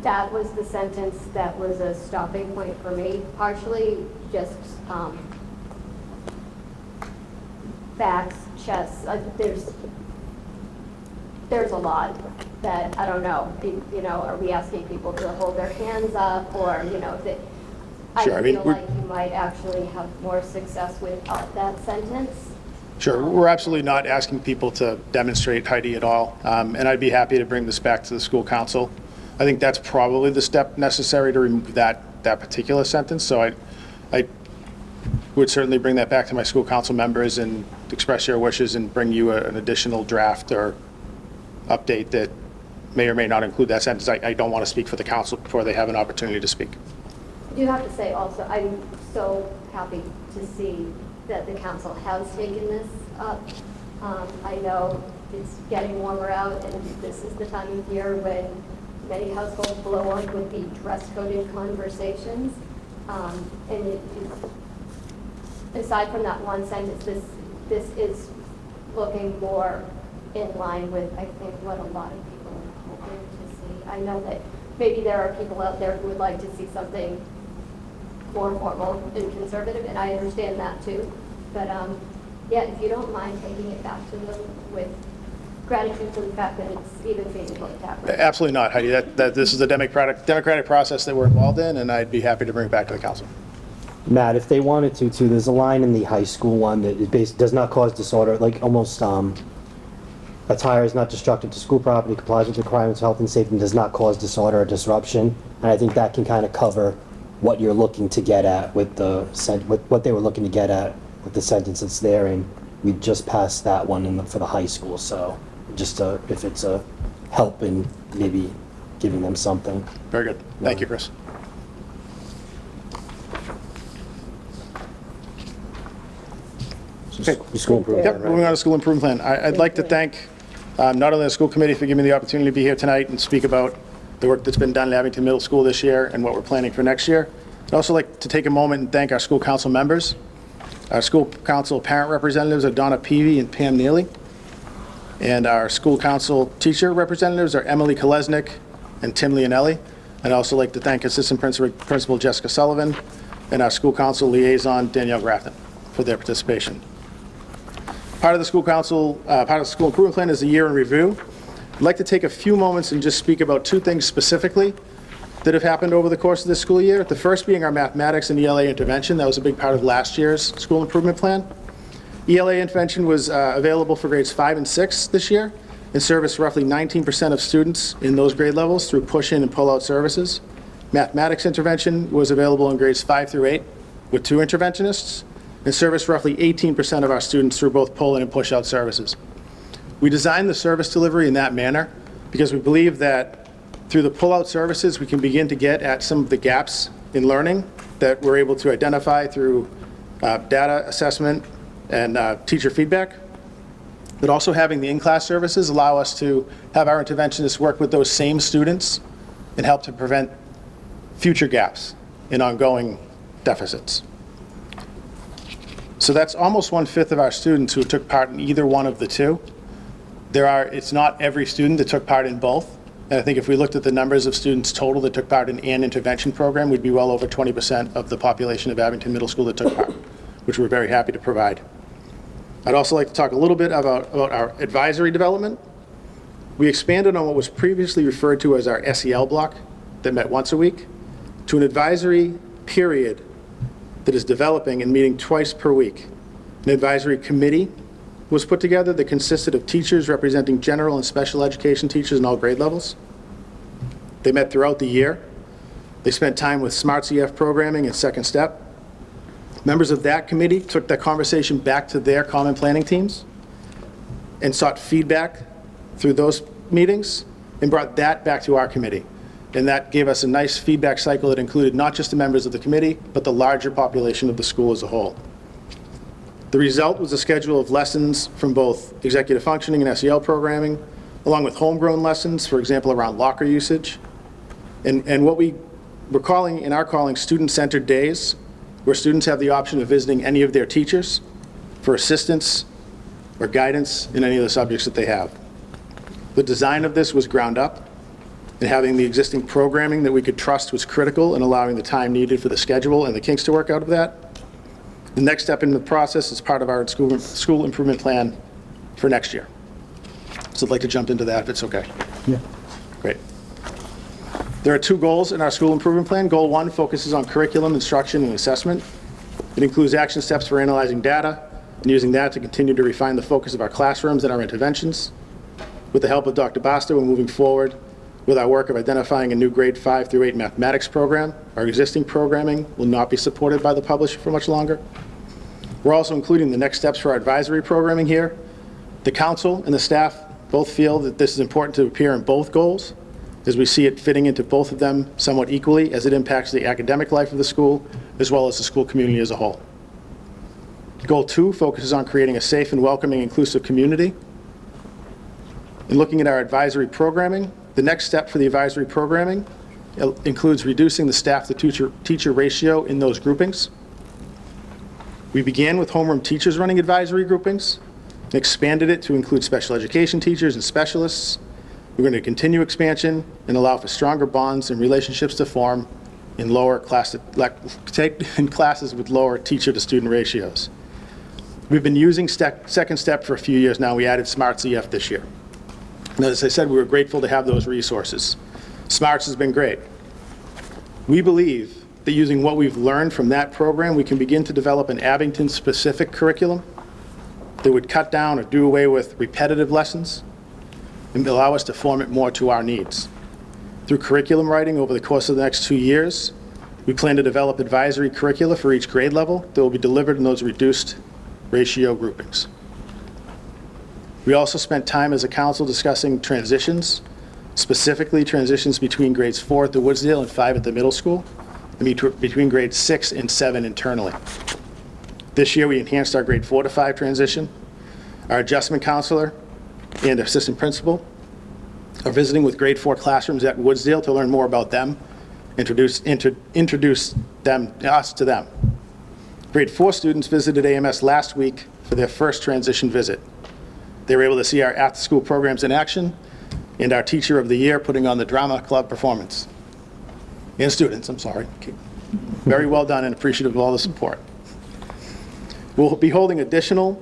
That was the sentence that was a stopping point for me, partially just backs, chests. There's a lot that, I don't know, are we asking people to hold their hands up, or, I Sure, feel like you might actually have more success without that sentence. Sure, we're absolutely not asking people to demonstrate Heidi at all, and I'd be happy to bring this back to the school council. I think that's probably the step necessary to remove that particular sentence, so I would certainly bring that back to my school council members and express your wishes and bring you an additional draft or update that may or may not include that sentence. I don't want to speak for the council before they have an opportunity to speak. I do have to say also, I'm so happy to see that the council has taken this up. I know it's getting warmer out, and this is the time of year when many households blow on with the dress-coded conversations. And aside from that one sentence, this is looking more in line with, I think, what a lot of people are hoping to see. I know that maybe there are people out there who would like to see something more formal and conservative, and I understand that too. But yeah, if you don't mind taking it back to them with gratitude for the fact that it's even feasible to happen. Absolutely not, Heidi. This is a democratic process that we're involved in, and I'd be happy to bring it back to the council. Matt, if they wanted to, too, there's a line in the high school one that does not cause disorder, like almost, attire is not destructive to school property, complies with the requirements of health and safety, and does not cause disorder or disruption. And I think that can kind of cover what you're looking to get at with what they were looking to get at with the sentence that's there, and we just passed that one for the high school, so just if it's a help in maybe giving them something. Very good. Thank you, Chris. Okay. School improvement Yep, plan, right? moving on to school improvement plan. I'd like to thank not only the school committee for giving me the opportunity to be here tonight and speak about the work that's been done at Abington Middle School this year and what we're planning for next year. I'd also like to take a moment and thank our school council members. Our school council parent representatives are Donna Peavy and Pam Neely. And our school council teacher representatives are Emily Kolesnik and Tim Leonelli. I'd also like to thank Assistant Principal Jessica Sullivan and our school council liaison Danielle Grafton for their participation. Part of the school council, part of the school improvement plan is a year in review. I'd like to take a few moments and just speak about two things specifically that have happened over the course of this school year. The first being our mathematics and ELA intervention. That was a big part of last year's school improvement plan. ELA intervention was available for grades 5 and 6 this year and serviced roughly 19% of students in those grade levels through push-in and pull-out services. Mathematics intervention was available in grades 5 through 8 with 2 interventionists and serviced roughly 18% of our students through both pull-in and push-out services. We designed the service delivery in that manner because we believe that through the pull-out services we can begin to get at some of the gaps in learning that we're able to identify through data assessment and teacher feedback. But also having the in-class services allow us to have our interventionists work with those same students and help to prevent future gaps in ongoing deficits. So that's almost 1/5 of our students who took part in either one of the two. It's not every student that took part in both. And I think if we looked at the numbers of students total that took part in an intervention program, we'd be well over 20% of the population of Abington Middle School that took part, which we're very happy to provide. I'd also like to talk a little bit about our advisory development. We expanded on what was previously referred to as our SEL block that met once a week to an advisory period that is developing and meeting twice per week. An advisory committee was put together that consisted of teachers representing general and special education teachers in all grade levels. They met throughout the year. They spent time with Smart CF programming and Second Step. Members of that committee took that conversation back to their common planning teams and sought feedback through those meetings and brought that back to our committee. And that gave us a nice feedback cycle that included not just the members of the committee, but the larger population of the school as a whole. The result was a schedule of lessons from both executive functioning and SEL programming, along with homegrown lessons, for example, around locker usage, and what we're calling student-centered days, where students have the option of visiting any of their teachers for assistance or guidance in any of the subjects that they have. The design of this was ground up, and having the existing programming that we could trust was critical in allowing the time needed for the schedule and the kinks to work out of that. The next step in the process is part of our school improvement plan for next year. So I'd like to jump into that if it's okay. Yeah. Great. There are 2 goals in our school improvement plan. Goal 1 focuses on curriculum, instruction, and assessment. It includes action steps for analyzing data and using that to continue to refine the focus of our classrooms and our interventions. With the help of Dr. Basta, we're moving forward with our work of identifying a new grade 5 through 8 mathematics program. Our existing programming will not be supported by the publisher for much longer. We're also including the next steps for our advisory programming here. The council and the staff both feel that this is important to appear in both goals, as we see it fitting into both of them somewhat equally as it impacts the academic life of the school as well as the school community as a whole. Goal 2 focuses on creating a safe and welcoming inclusive community. In looking at our advisory programming, the next step for the advisory programming includes reducing the staff-to-teacher ratio in those groupings. We began with homeroom teachers running advisory groupings and expanded it to include special education teachers and specialists, We're going to continue expansion and allow for stronger bonds and relationships to form in in classes with lower teacher-to-student ratios. We've been using Second Step for a few years now. We added Smarts EF this year. And as I said, we were grateful to have those resources. Smarts has been great. We believe that using what we've learned from that program, we can begin to develop an Abington-specific curriculum that would cut down or do away with repetitive lessons and allow us to form it more to our needs. Through curriculum writing over the course of the next 2 years, we plan to develop advisory curricula for each grade level that will be delivered in those reduced ratio groupings. We also spent time as a council discussing transitions, specifically transitions between grades 4 at the Woodsdale and 5 at the middle school, and between grades 6 and 7 internally. This year we enhanced our grade 4 to 5 transition. Our adjustment counselor and assistant principal are visiting with grade 4 classrooms at Woodsdale to learn more about them, introduce us to them. Grade 4 students visited AMS last week for their first transition visit. They were able to see our after-school programs in action and our Teacher of the Year putting on the drama club performance. And students, I'm sorry. Very well done and appreciative of all the support. We'll be holding additional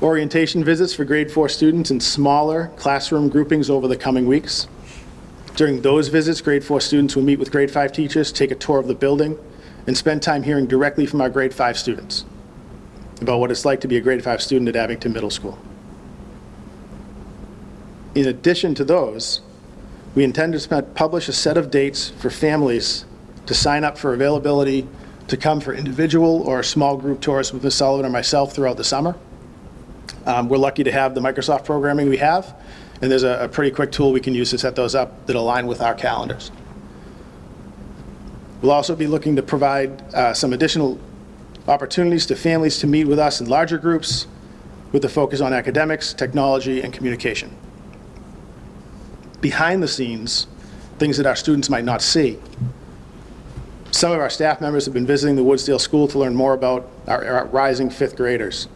orientation visits for grade 4 students in smaller classroom groupings over the coming weeks. During those visits, grade 4 students will meet with grade 5 teachers, take a tour of the building, and spend time hearing directly from our grade 5 students about what it's like to be a grade 5 student at Abington Middle School. In addition to those, we intend to publish a set of dates for families to sign up for availability to come for individual or small group tours with Ms. Sullivan or myself throughout the summer. We're lucky to have the Microsoft programming we have, and there's a pretty quick tool we can use to set those up that align with our calendars. We'll also be looking to provide some additional opportunities to families to meet with us in larger groups with the focus on academics, technology, and communication. Behind the scenes, things that our students might not see. Some of our staff members have been visiting the Woodsdale School to learn more about our rising 5th graders.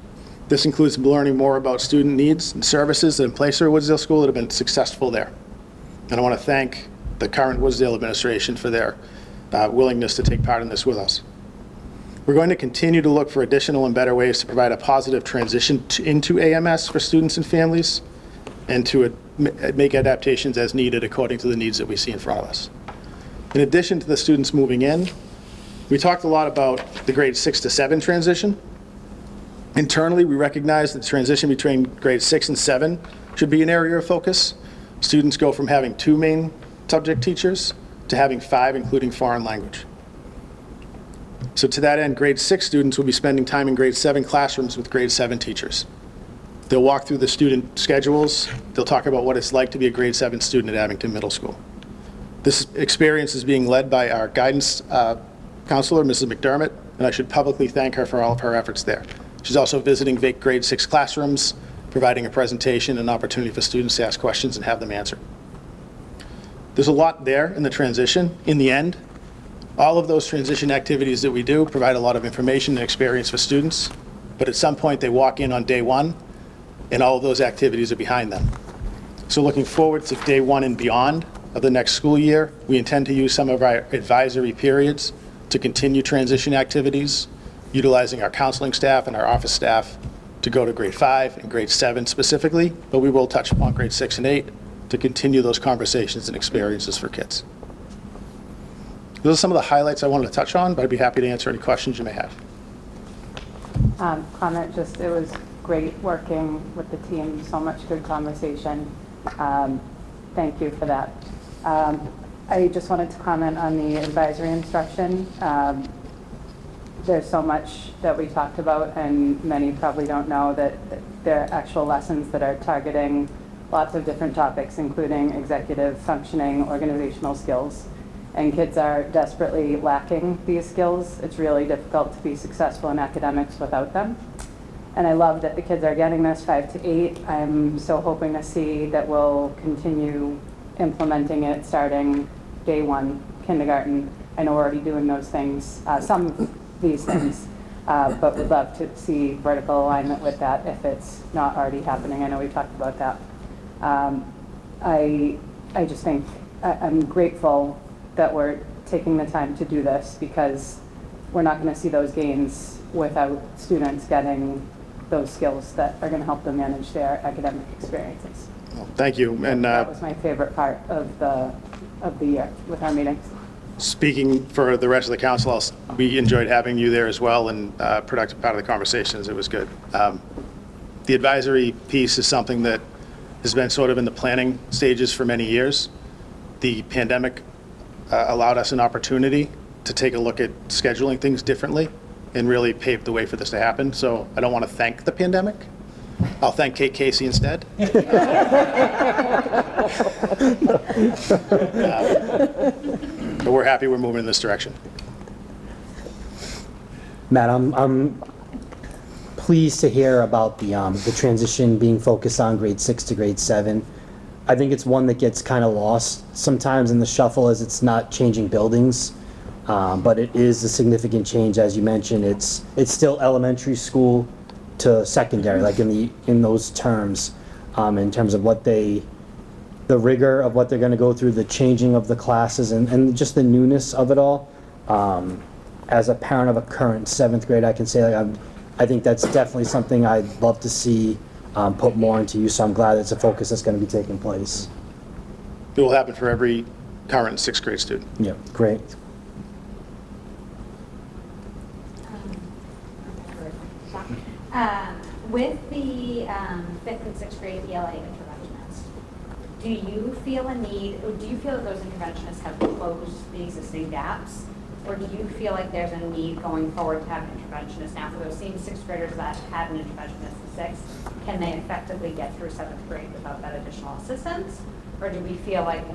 This includes learning more about student needs and services that in place at Woodsdale School that have been successful there. And I want to thank the current Woodsdale administration for their willingness to take part in this with us. We're going to continue to look for additional and better ways to provide a positive transition into AMS for students and families, and to make adaptations as needed according to the needs that we see in front of us. In addition to the students moving in, we talked a lot about the grade 6 to 7 transition. Internally, we recognize that the transition between grades 6 and 7 should be an area of focus. Students go from having 2 main subject teachers to having 5, including foreign language. So to that end, grade 6 students will be spending time in grade 7 classrooms with grade 7 teachers. They'll walk through the student schedules. They'll talk about what it's like to be a grade 7 student at Abington Middle School. This experience is being led by our guidance counselor, Mrs. McDermott, and I should publicly thank her for all of her efforts there. She's also visiting grade 6 classrooms, providing a presentation and opportunity for students to ask questions and have them answered. There's a lot there in the transition. In the end, all of those transition activities that we do provide a lot of information and experience for students, but at some point they walk in on day 1 and all of those activities are behind them. So looking forward to day 1 and beyond of the next school year, we intend to use some of our advisory periods to continue transition activities, utilizing our counseling staff and our office staff to go to grade 5 and grade 7 specifically, but we will touch upon grade 6 and 8 to continue those conversations and experiences for kids. Those are some of the highlights I wanted to touch on, but I'd be happy to answer any questions you may have. Comment, just it was great working with the team, so much good conversation. Thank you for that. I just wanted to comment on the advisory instruction. There's so much that we talked about, and many probably don't know that there are actual lessons that are targeting lots of different topics, including executive functioning, organizational skills. And kids are desperately lacking these skills. It's really difficult to be successful in academics without them. And I love that the kids are getting this 5 to 8. I'm so hoping to see that we'll continue implementing it starting day 1, kindergarten. I know we're already doing those things, some of these things, but would love to see vertical alignment with that if it's not already happening. I know we talked about that. I just think, I'm grateful that we're taking the time to do this, because we're not going to see those gains without students getting those skills that are going to help them manage their academic experiences. Well, thank you. And That was my favorite part of the year with our meetings. speaking for the rest of the council, we enjoyed having you there as well, and productive part of the conversations. It was good. The advisory piece is something that has been sort of in the planning stages for many years. The pandemic allowed us an opportunity to take a look at scheduling things differently and really paved the way for this to happen. So I don't want to thank the pandemic. I'll thank Kate Casey instead. But we're happy we're moving in this direction. Matt, I'm pleased to hear about the transition being focused on grade 6 to grade 7. I think it's one that gets kind of lost sometimes in the shuffle, as it's not changing buildings, but it is a significant change, as you mentioned. It's still elementary school to secondary, like in those terms, in terms of the rigor of what they're going to go through, the changing of the classes, and just the newness of it all. As a parent of a current 7th grade, I can say, like, I think that's definitely something I'd love to see put more into use. So I'm glad it's a focus that's going to be taking place. It will happen for every current 6th grade student. Yeah, great. With the 5th and 6th grade ELA interventionists, do you feel a need, or do you feel that those interventionists have closed the existing gaps? Or do you feel like there's a need going forward to have an interventionist now for those same 6th graders that had an interventionist in 6th? Can they effectively get through 7th grade without that additional assistance? Or do we feel like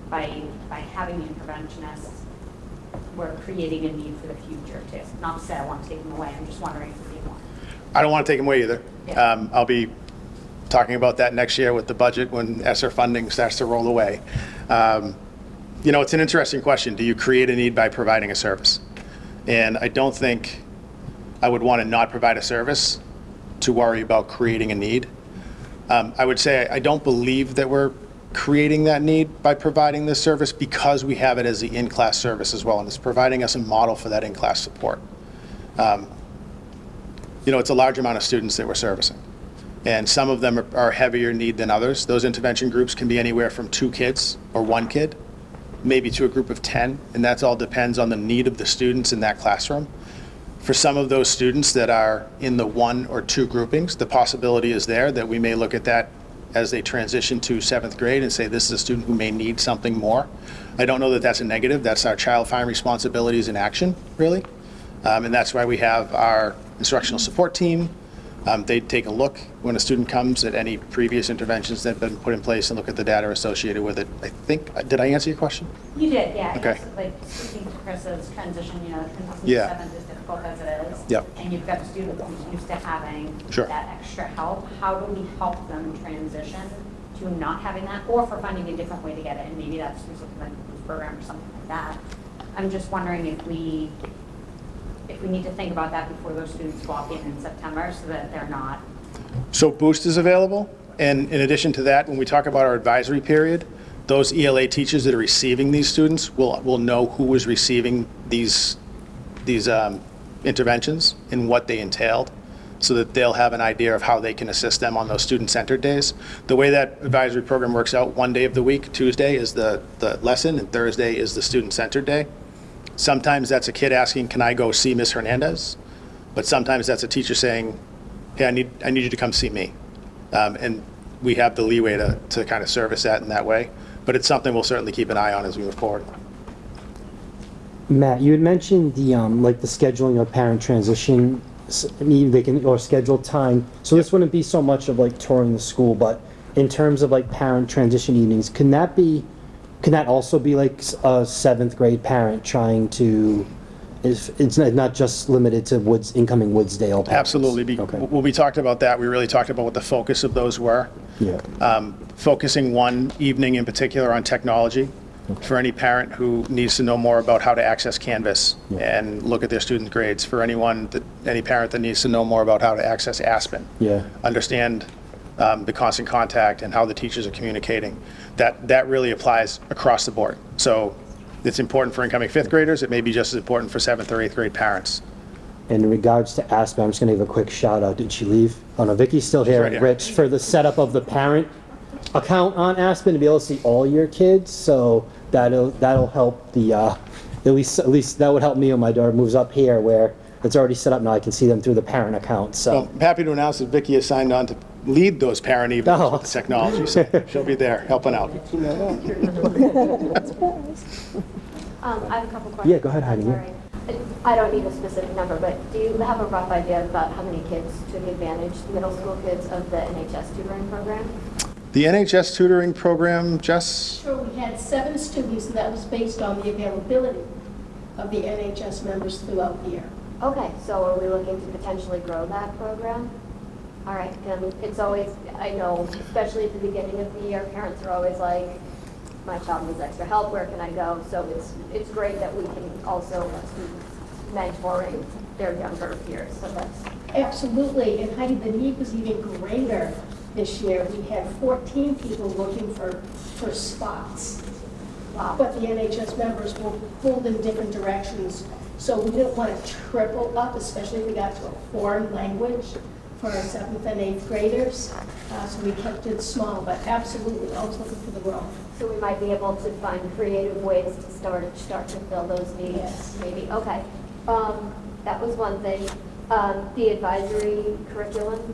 by having the interventionists, we're creating a need for the future too? Not to say I want to take them away, I'm just wondering if we need more. I don't want to take them away either. Yeah. I'll be talking about that next year with the budget when ESSER funding starts to roll away. You know, it's an interesting question. Do you create a need by providing a service? And I don't think I would want to not provide a service to worry about creating a need. I would say I don't believe that we're creating that need by providing this service, because we have it as the in-class service as well, and it's providing us a model for that in-class support. You know, it's a large amount of students that we're servicing, and some of them are heavier need than others. Those intervention groups can be anywhere from 2 kids or 1 kid, maybe to a group of 10, and that all depends on the need of the students in that classroom. For some of those students that are in the 1 or 2 groupings, the possibility is there that we may look at that as they transition to 7th grade and say, this is a student who may need something more. I don't know that that's a negative. That's our child-find responsibilities in action, really. And that's why we have our instructional support team. They take a look when a student comes at any previous interventions that have been put in place and look at the data associated with it. I think, did I answer your question? You did, yeah. I Okay. guess, like, speaking to Chris's transition, you know, the transition Yeah. to 7th is difficult as it is. Yep. And you've got a student who's used to having Sure. that extra help. How do we help them transition to not having that, or for finding a different way to get it? And maybe that's through something like a boost program or something like that. I'm just wondering if we need to think about that before those students walk in September, so that they're not. So Boost is available, and in addition to that, when we talk about our advisory period, those ELA teachers that are receiving these students will know who is receiving these interventions and what they entailed, so that they'll have an idea of how they can assist them on those student-centered days. The way that advisory program works out, 1 day of the week, Tuesday is the lesson, and Thursday is the student-centered day. Sometimes that's a kid asking, can I go see Ms. Hernandez? But sometimes that's a teacher saying, hey, I need you to come see me. And we have the leeway to kind of service that in that way. But it's something we'll certainly keep an eye on as we move forward. Matt, you had mentioned the like the scheduling of parent transition, or scheduled time. So this wouldn't be so much of like touring the school, but in terms of like parent transition evenings, can that also be like a 7th grade parent trying to? It's not just limited to incoming Woodsdale parents. Absolutely. Okay. When we talked about that, we really talked about what the focus of those were. Yeah. Focusing one evening in particular on technology for any parent who needs to know more about how to access Canvas and look at their student grades. For any parent that needs to know more about how to access Aspen. Yeah. Understand the constant contact and how the teachers are communicating. That really applies across the board. So it's important for incoming 5th graders. It may be just as important for 7th or 8th grade parents. And in regards to Aspen, I'm just going to give a quick shout out. Did she leave? Oh no, Vicky's still here. right here. Rich, for the setup of the parent account on Aspen to be able to see all your kids. So that'll help the at least that would help me when my daughter moves up here where it's already set up now. I can see them through the parent account. So Well, I'm happy to announce that Vicki has signed on to lead those parent evenings with the technology. So she'll be there helping out. I have a couple questions. Yeah, go ahead, Heidi. Sorry. I don't need a specific number, but do you have a rough idea about how many kids took advantage, middle school kids, of the NHS tutoring program? The NHS tutoring program, Jess? Sure, we had 7 students, and that was based on the availability of the NHS members throughout the year. Okay, so are we looking to potentially grow that program? All right, it's always, I know, especially at the beginning of the year, parents are always like, my child needs extra help, where can I go? So it's great that we can also be mentoring their younger peers, so that's... Absolutely, and Heidi, the need was even greater this year. We had 14 people looking for spots. Wow. But the NHS members were pulled in different directions, so we didn't want to triple up, especially if we got to a foreign language for our 7th and 8th graders. So we kept it small, but absolutely, always looking for the growth. So we might be able to find creative ways to start to fill those needs, Yes. maybe. Okay, that was one thing. The advisory curriculum,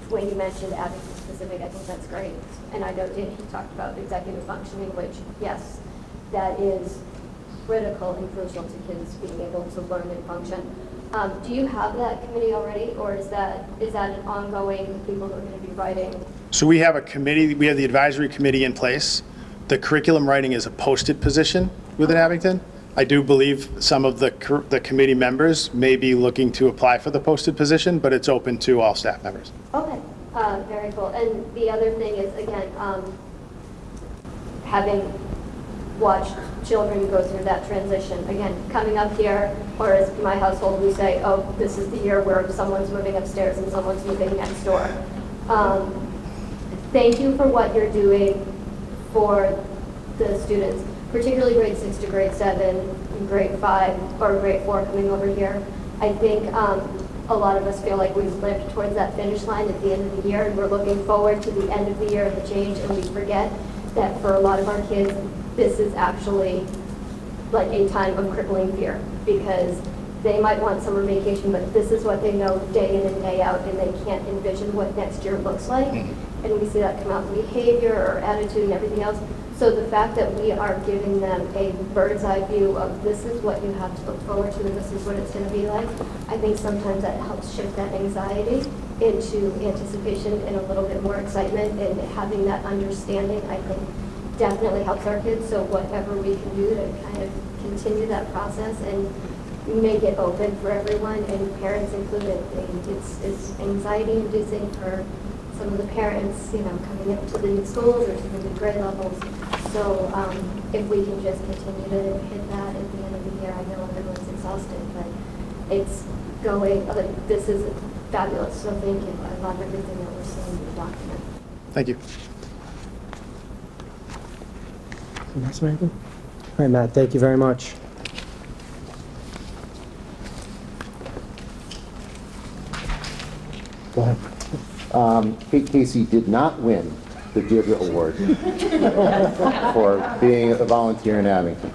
when you mentioned Abington specific, I think that's great. And I know he talked about executive functioning, which, yes, that is critical and crucial to kids being able to learn and function. Do you have that committee already, or is that an ongoing, people who are going to be writing? So we have a committee, we have the advisory committee in place. The curriculum writing is a posted position within Abington. I do believe some of the committee members may be looking to apply for the posted position, but it's open to all staff members. Okay, very cool. And the other thing is, again, having watched children go through that transition, again, coming up here, or as my household, we say, oh, this is the year where someone's moving upstairs and someone's moving next door. Thank you for what you're doing for the students, particularly grade 6 to grade 7, grade 5, or grade 4 coming over here. I think a lot of us feel like we've lived towards that finish line at the end of the year, and we're looking forward to the end of the year and the change, and we forget that for a lot of our kids, this is actually like a time of crippling fear, because they might want summer vacation, but this is what they know day in and day out, and they can't envision what next year looks like. And we see that come out in behavior or attitude and everything else. So the fact that we are giving them a bird's eye view of this is what you have to look forward to and this is what it's going to be like, I think sometimes that helps shift that anxiety into anticipation and a little bit more excitement, and having that understanding, I think, definitely helps our kids. So whatever we can do to kind of continue that process and make it open for everyone, and parents included. It's anxiety inducing for some of the parents, coming up to the new schools or to the new grade levels. So if we can just continue to hit that at the end of the year, I know everyone's exhausted, but it's going, this is fabulous. So thank you. I love everything that we're seeing in the document. Thank you. Next, Megan. All right, Matt, thank you very much. Go ahead. Kate Casey did not win the Deirdre Award for being a volunteer in Abington.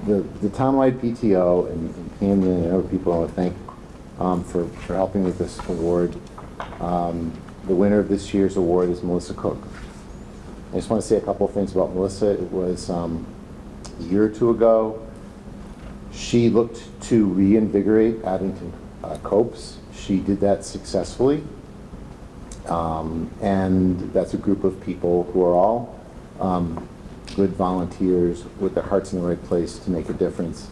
The townwide PTO and Camden and other people I want to thank for helping with this award. The winner of this year's award is Melissa Cook. I just want to say a couple of things about Melissa. It was a year or two ago. She looked to reinvigorate Abington Copes. She did that successfully. And that's a group of people who are all good volunteers with their hearts in the right place to make a difference.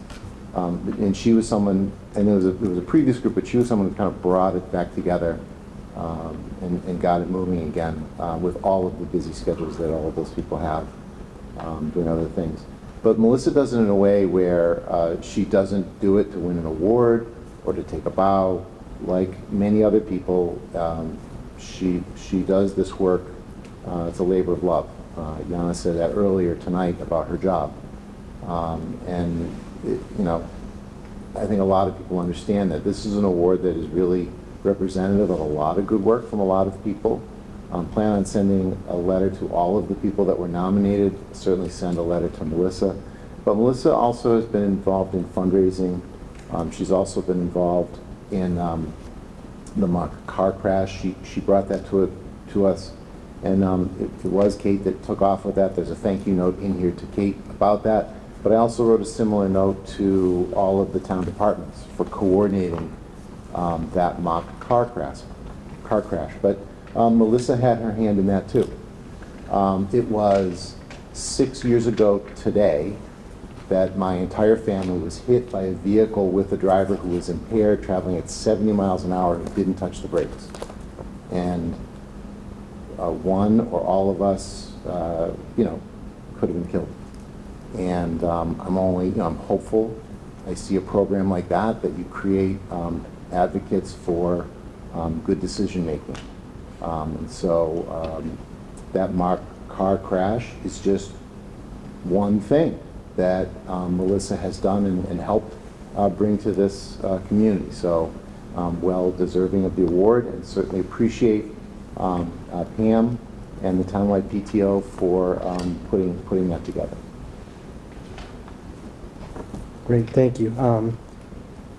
And she was someone, and there was a previous group, but she was someone who kind of brought it back together and got it moving again with all of the busy schedules that all of those people have doing other things. But Melissa does it in a way where she doesn't do it to win an award or to take a bow. like many other people, she does this work. It's a labor of love. Yana said that earlier tonight about her job. And, I think a lot of people understand that this is an award that is really representative of a lot of good work from a lot of people. Plan on sending a letter to all of the people that were nominated. Certainly send a letter to Melissa. But Melissa also has been involved in fundraising. She's also been involved in the mock car crash. She brought that to us. And it was Kate that took off with that. There's a thank you note in here to Kate about that. But I also wrote a similar note to all of the town departments for coordinating that mock car crash. But Melissa had her hand in that too. It was 6 years ago today that my entire family was hit by a vehicle with a driver who was impaired, traveling at 70 miles an hour, who didn't touch the brakes. And one or all of us, could have been killed. And I'm hopeful. I see a program like that you create advocates for good decision making. And so that mock car crash is just one thing that Melissa has done and helped bring to this community. So well deserving of the award, and certainly appreciate Pam and the townwide PTO for putting that together. Great, thank you.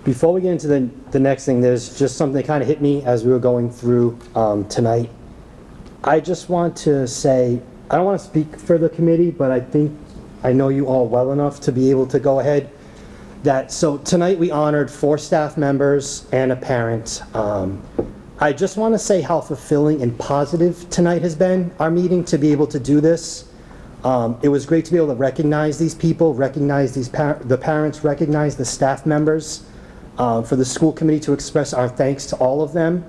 Before we get into the next thing, there's just something that kind of hit me as we were going through tonight. I just want to say, I don't want to speak for the committee, but I think I know you all well enough to be able to go ahead. So tonight we honored 4 staff members and a parent. I just want to say how fulfilling and positive tonight has been, our meeting, to be able to do this. It was great to be able to recognize these people, recognize the parents, recognize the staff members, for the school committee to express our thanks to all of them,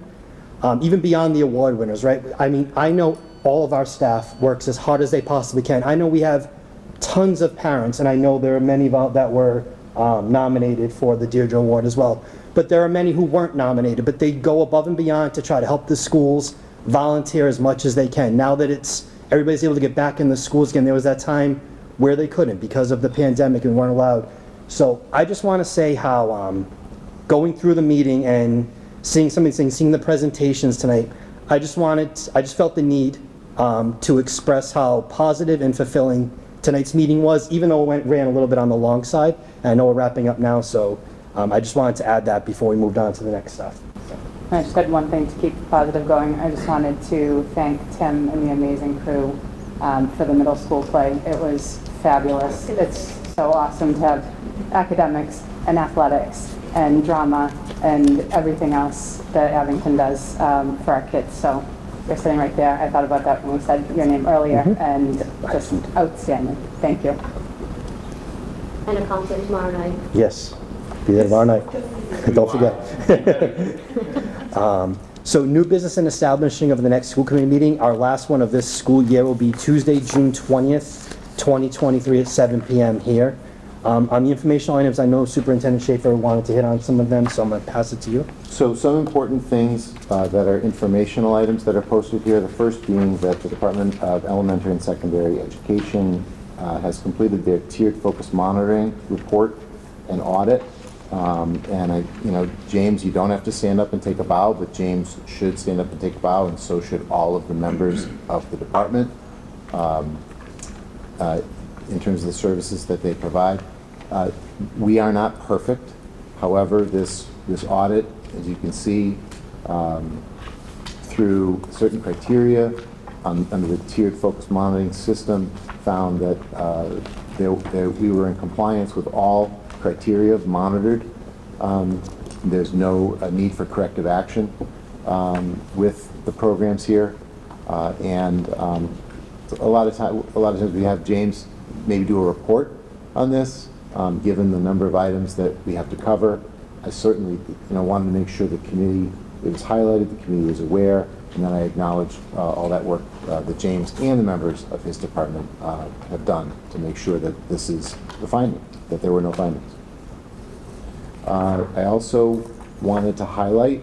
even beyond the award winners, right? I mean, I know all of our staff works as hard as they possibly can. I know we have tons of parents, and I know there are many that were nominated for the Deirdre Award as well. But there are many who weren't nominated, but they go above and beyond to try to help the schools, volunteer as much as they can. Now that everybody's able to get back in the schools again, there was that time where they couldn't because of the pandemic and weren't allowed. So I just want to say how going through the meeting and seeing the presentations tonight, I just felt the need to express how positive and fulfilling tonight's meeting was, even though it ran a little bit on the long side. And I know we're wrapping up now, so I just wanted to add that before we moved on to the next stuff. I just had one thing to keep positive going. I just wanted to thank Tim and the amazing crew for the middle school play. It was fabulous. It's so awesome to have academics and athletics and drama and everything else that Abington does for our kids. So you're sitting right there. I thought about that when we said your name earlier, and just outstanding. Thank you. And a concert tomorrow night. Yes, be there tomorrow night. Don't forget. So new business and establishing of the next school committee meeting. Our last one of this school year will be Tuesday, June 20th, 2023 at 7 p.m. here. On the informational items, I know Superintendent Schaefer wanted to hit on some of them, so I'm going to pass it to you. So some important things that are informational items that are posted here. The first being that the Department of Elementary and Secondary Education has completed their tiered focus monitoring report and audit. And James, you don't have to stand up and take a bow, but James should stand up and take a bow, and so should all of the members of the department in terms of the services that they provide. We are not perfect. However, this audit, as you can see, through certain criteria under the tiered focus monitoring system, found that we were in compliance with all criteria monitored. There's no need for corrective action with the programs here, and a lot of times we have James maybe do a report on this, given the number of items that we have to cover. I certainly wanted to make sure the committee, it was highlighted, the committee was aware, and then I acknowledge all that work that James and the members of his department have done to make sure that this is the finding, that there were no findings. I also wanted to highlight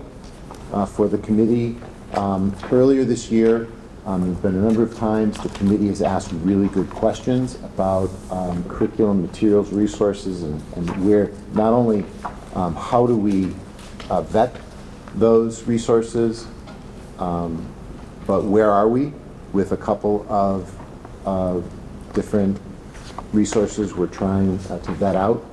for the committee. Earlier this year, there's been a number of times the committee has asked really good questions about curriculum, materials, resources, and where, not only how do we vet those resources, but where are we with a couple of different resources we're trying to vet out.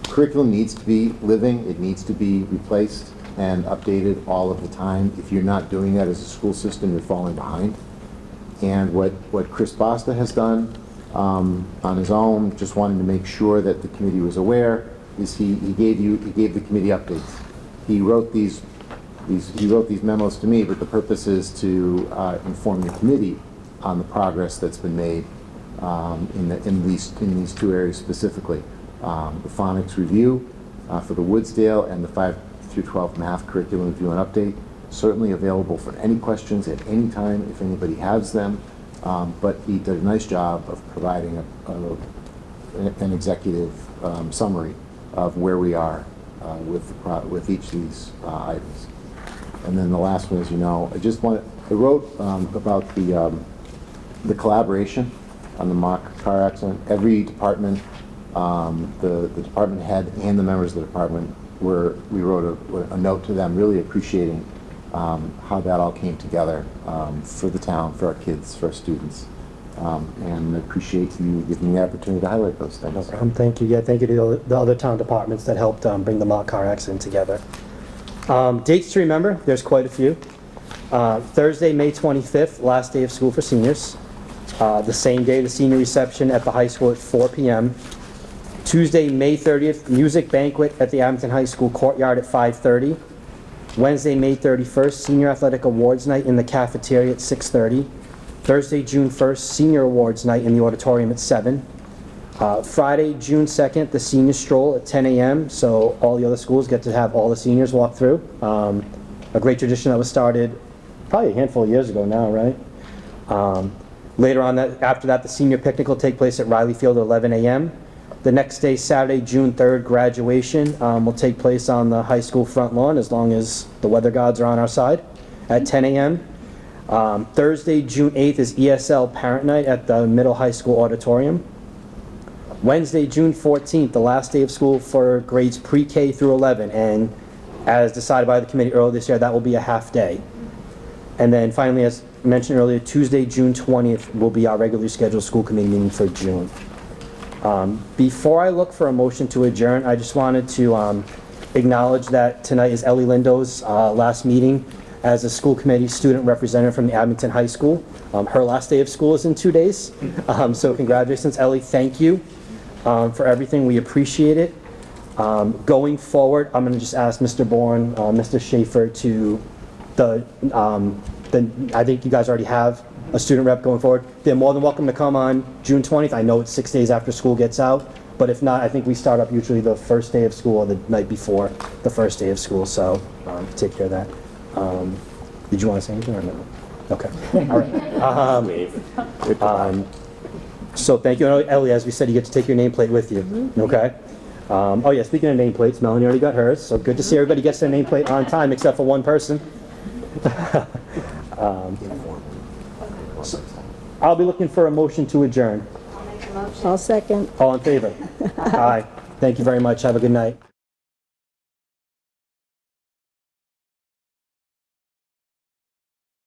Curriculum needs to be living, it needs to be replaced and updated all of the time. If you're not doing that as a school system, you're falling behind. And what Chris Basta has done on his own, just wanting to make sure that the committee was aware, is he gave the committee updates. He wrote these memos to me, but the purpose is to inform the committee on the progress that's been made in these two areas specifically. The phonics review for the Woodsdale and the 5 through 12 math curriculum review and update, certainly available for any questions at any time if anybody has them. But he did a nice job of providing an executive summary of where we are with each of these items. And then the last one, as you know, I wrote about the collaboration on the mock car accident. Every department, the department head and the members of the department we wrote a note to them, really appreciating how that all came together for the town, for our kids, for our students. And I appreciate you giving me the opportunity to highlight those things. No problem. Thank you. Yeah, thank you to the other town departments that helped bring the mock car accident together. Dates to remember, there's quite a few. Thursday, May 25th, last day of school for seniors. The same day, the senior reception at the high school at 4 p.m. Tuesday, May 30th, music banquet at the Abington High School courtyard at 5:30. Wednesday, May 31st, senior athletic awards night in the cafeteria at 6:30. Thursday, June 1st, senior awards night in the auditorium at 7. Friday, June 2nd, the senior stroll at 10 a.m. So all the other schools get to have all the seniors walk through. A great tradition that was started probably a handful of years ago now, right? Later on, after that, the senior picnic will take place at Riley Field at 11 a.m. The next day, Saturday, June 3rd, graduation will take place on the high school front lawn, as long as the weather gods are on our side, at 10 a.m. Thursday, June 8th is ESL Parent Night at the middle high school auditorium. Wednesday, June 14th, the last day of school for grades pre-K through 11, and as decided by the committee earlier this year, that will be a half day. And then finally, as mentioned earlier, Tuesday, June 20th will be our regularly scheduled school committee meeting for June. Before I look for a motion to adjourn, I just wanted to acknowledge that tonight is Ellie Lindo's last meeting as a school committee student representative from the Abington High School. Her last day of school is in 2 days. So congratulations, Ellie. Thank you for everything. We appreciate it. Going forward, I'm going to just ask Mr. Bourne, Mr. Schaefer to I think you guys already have a student rep going forward. They're more than welcome to come on June 20th. I know it's 6 days after school gets out, but if not, I think we start up usually the first day of school or the night before the first day of school, so take care of that. Did you want to say anything or no? Okay. All right. So thank you. Ellie, as we said, you get to take your nameplate with you. Okay? Oh yeah, speaking of nameplates, Melanie already got hers, so good to see everybody gets their nameplate on time except for one person. I'll be looking for a motion to adjourn. I'll second. All in favor? Aye. Thank you very much. Have a good night.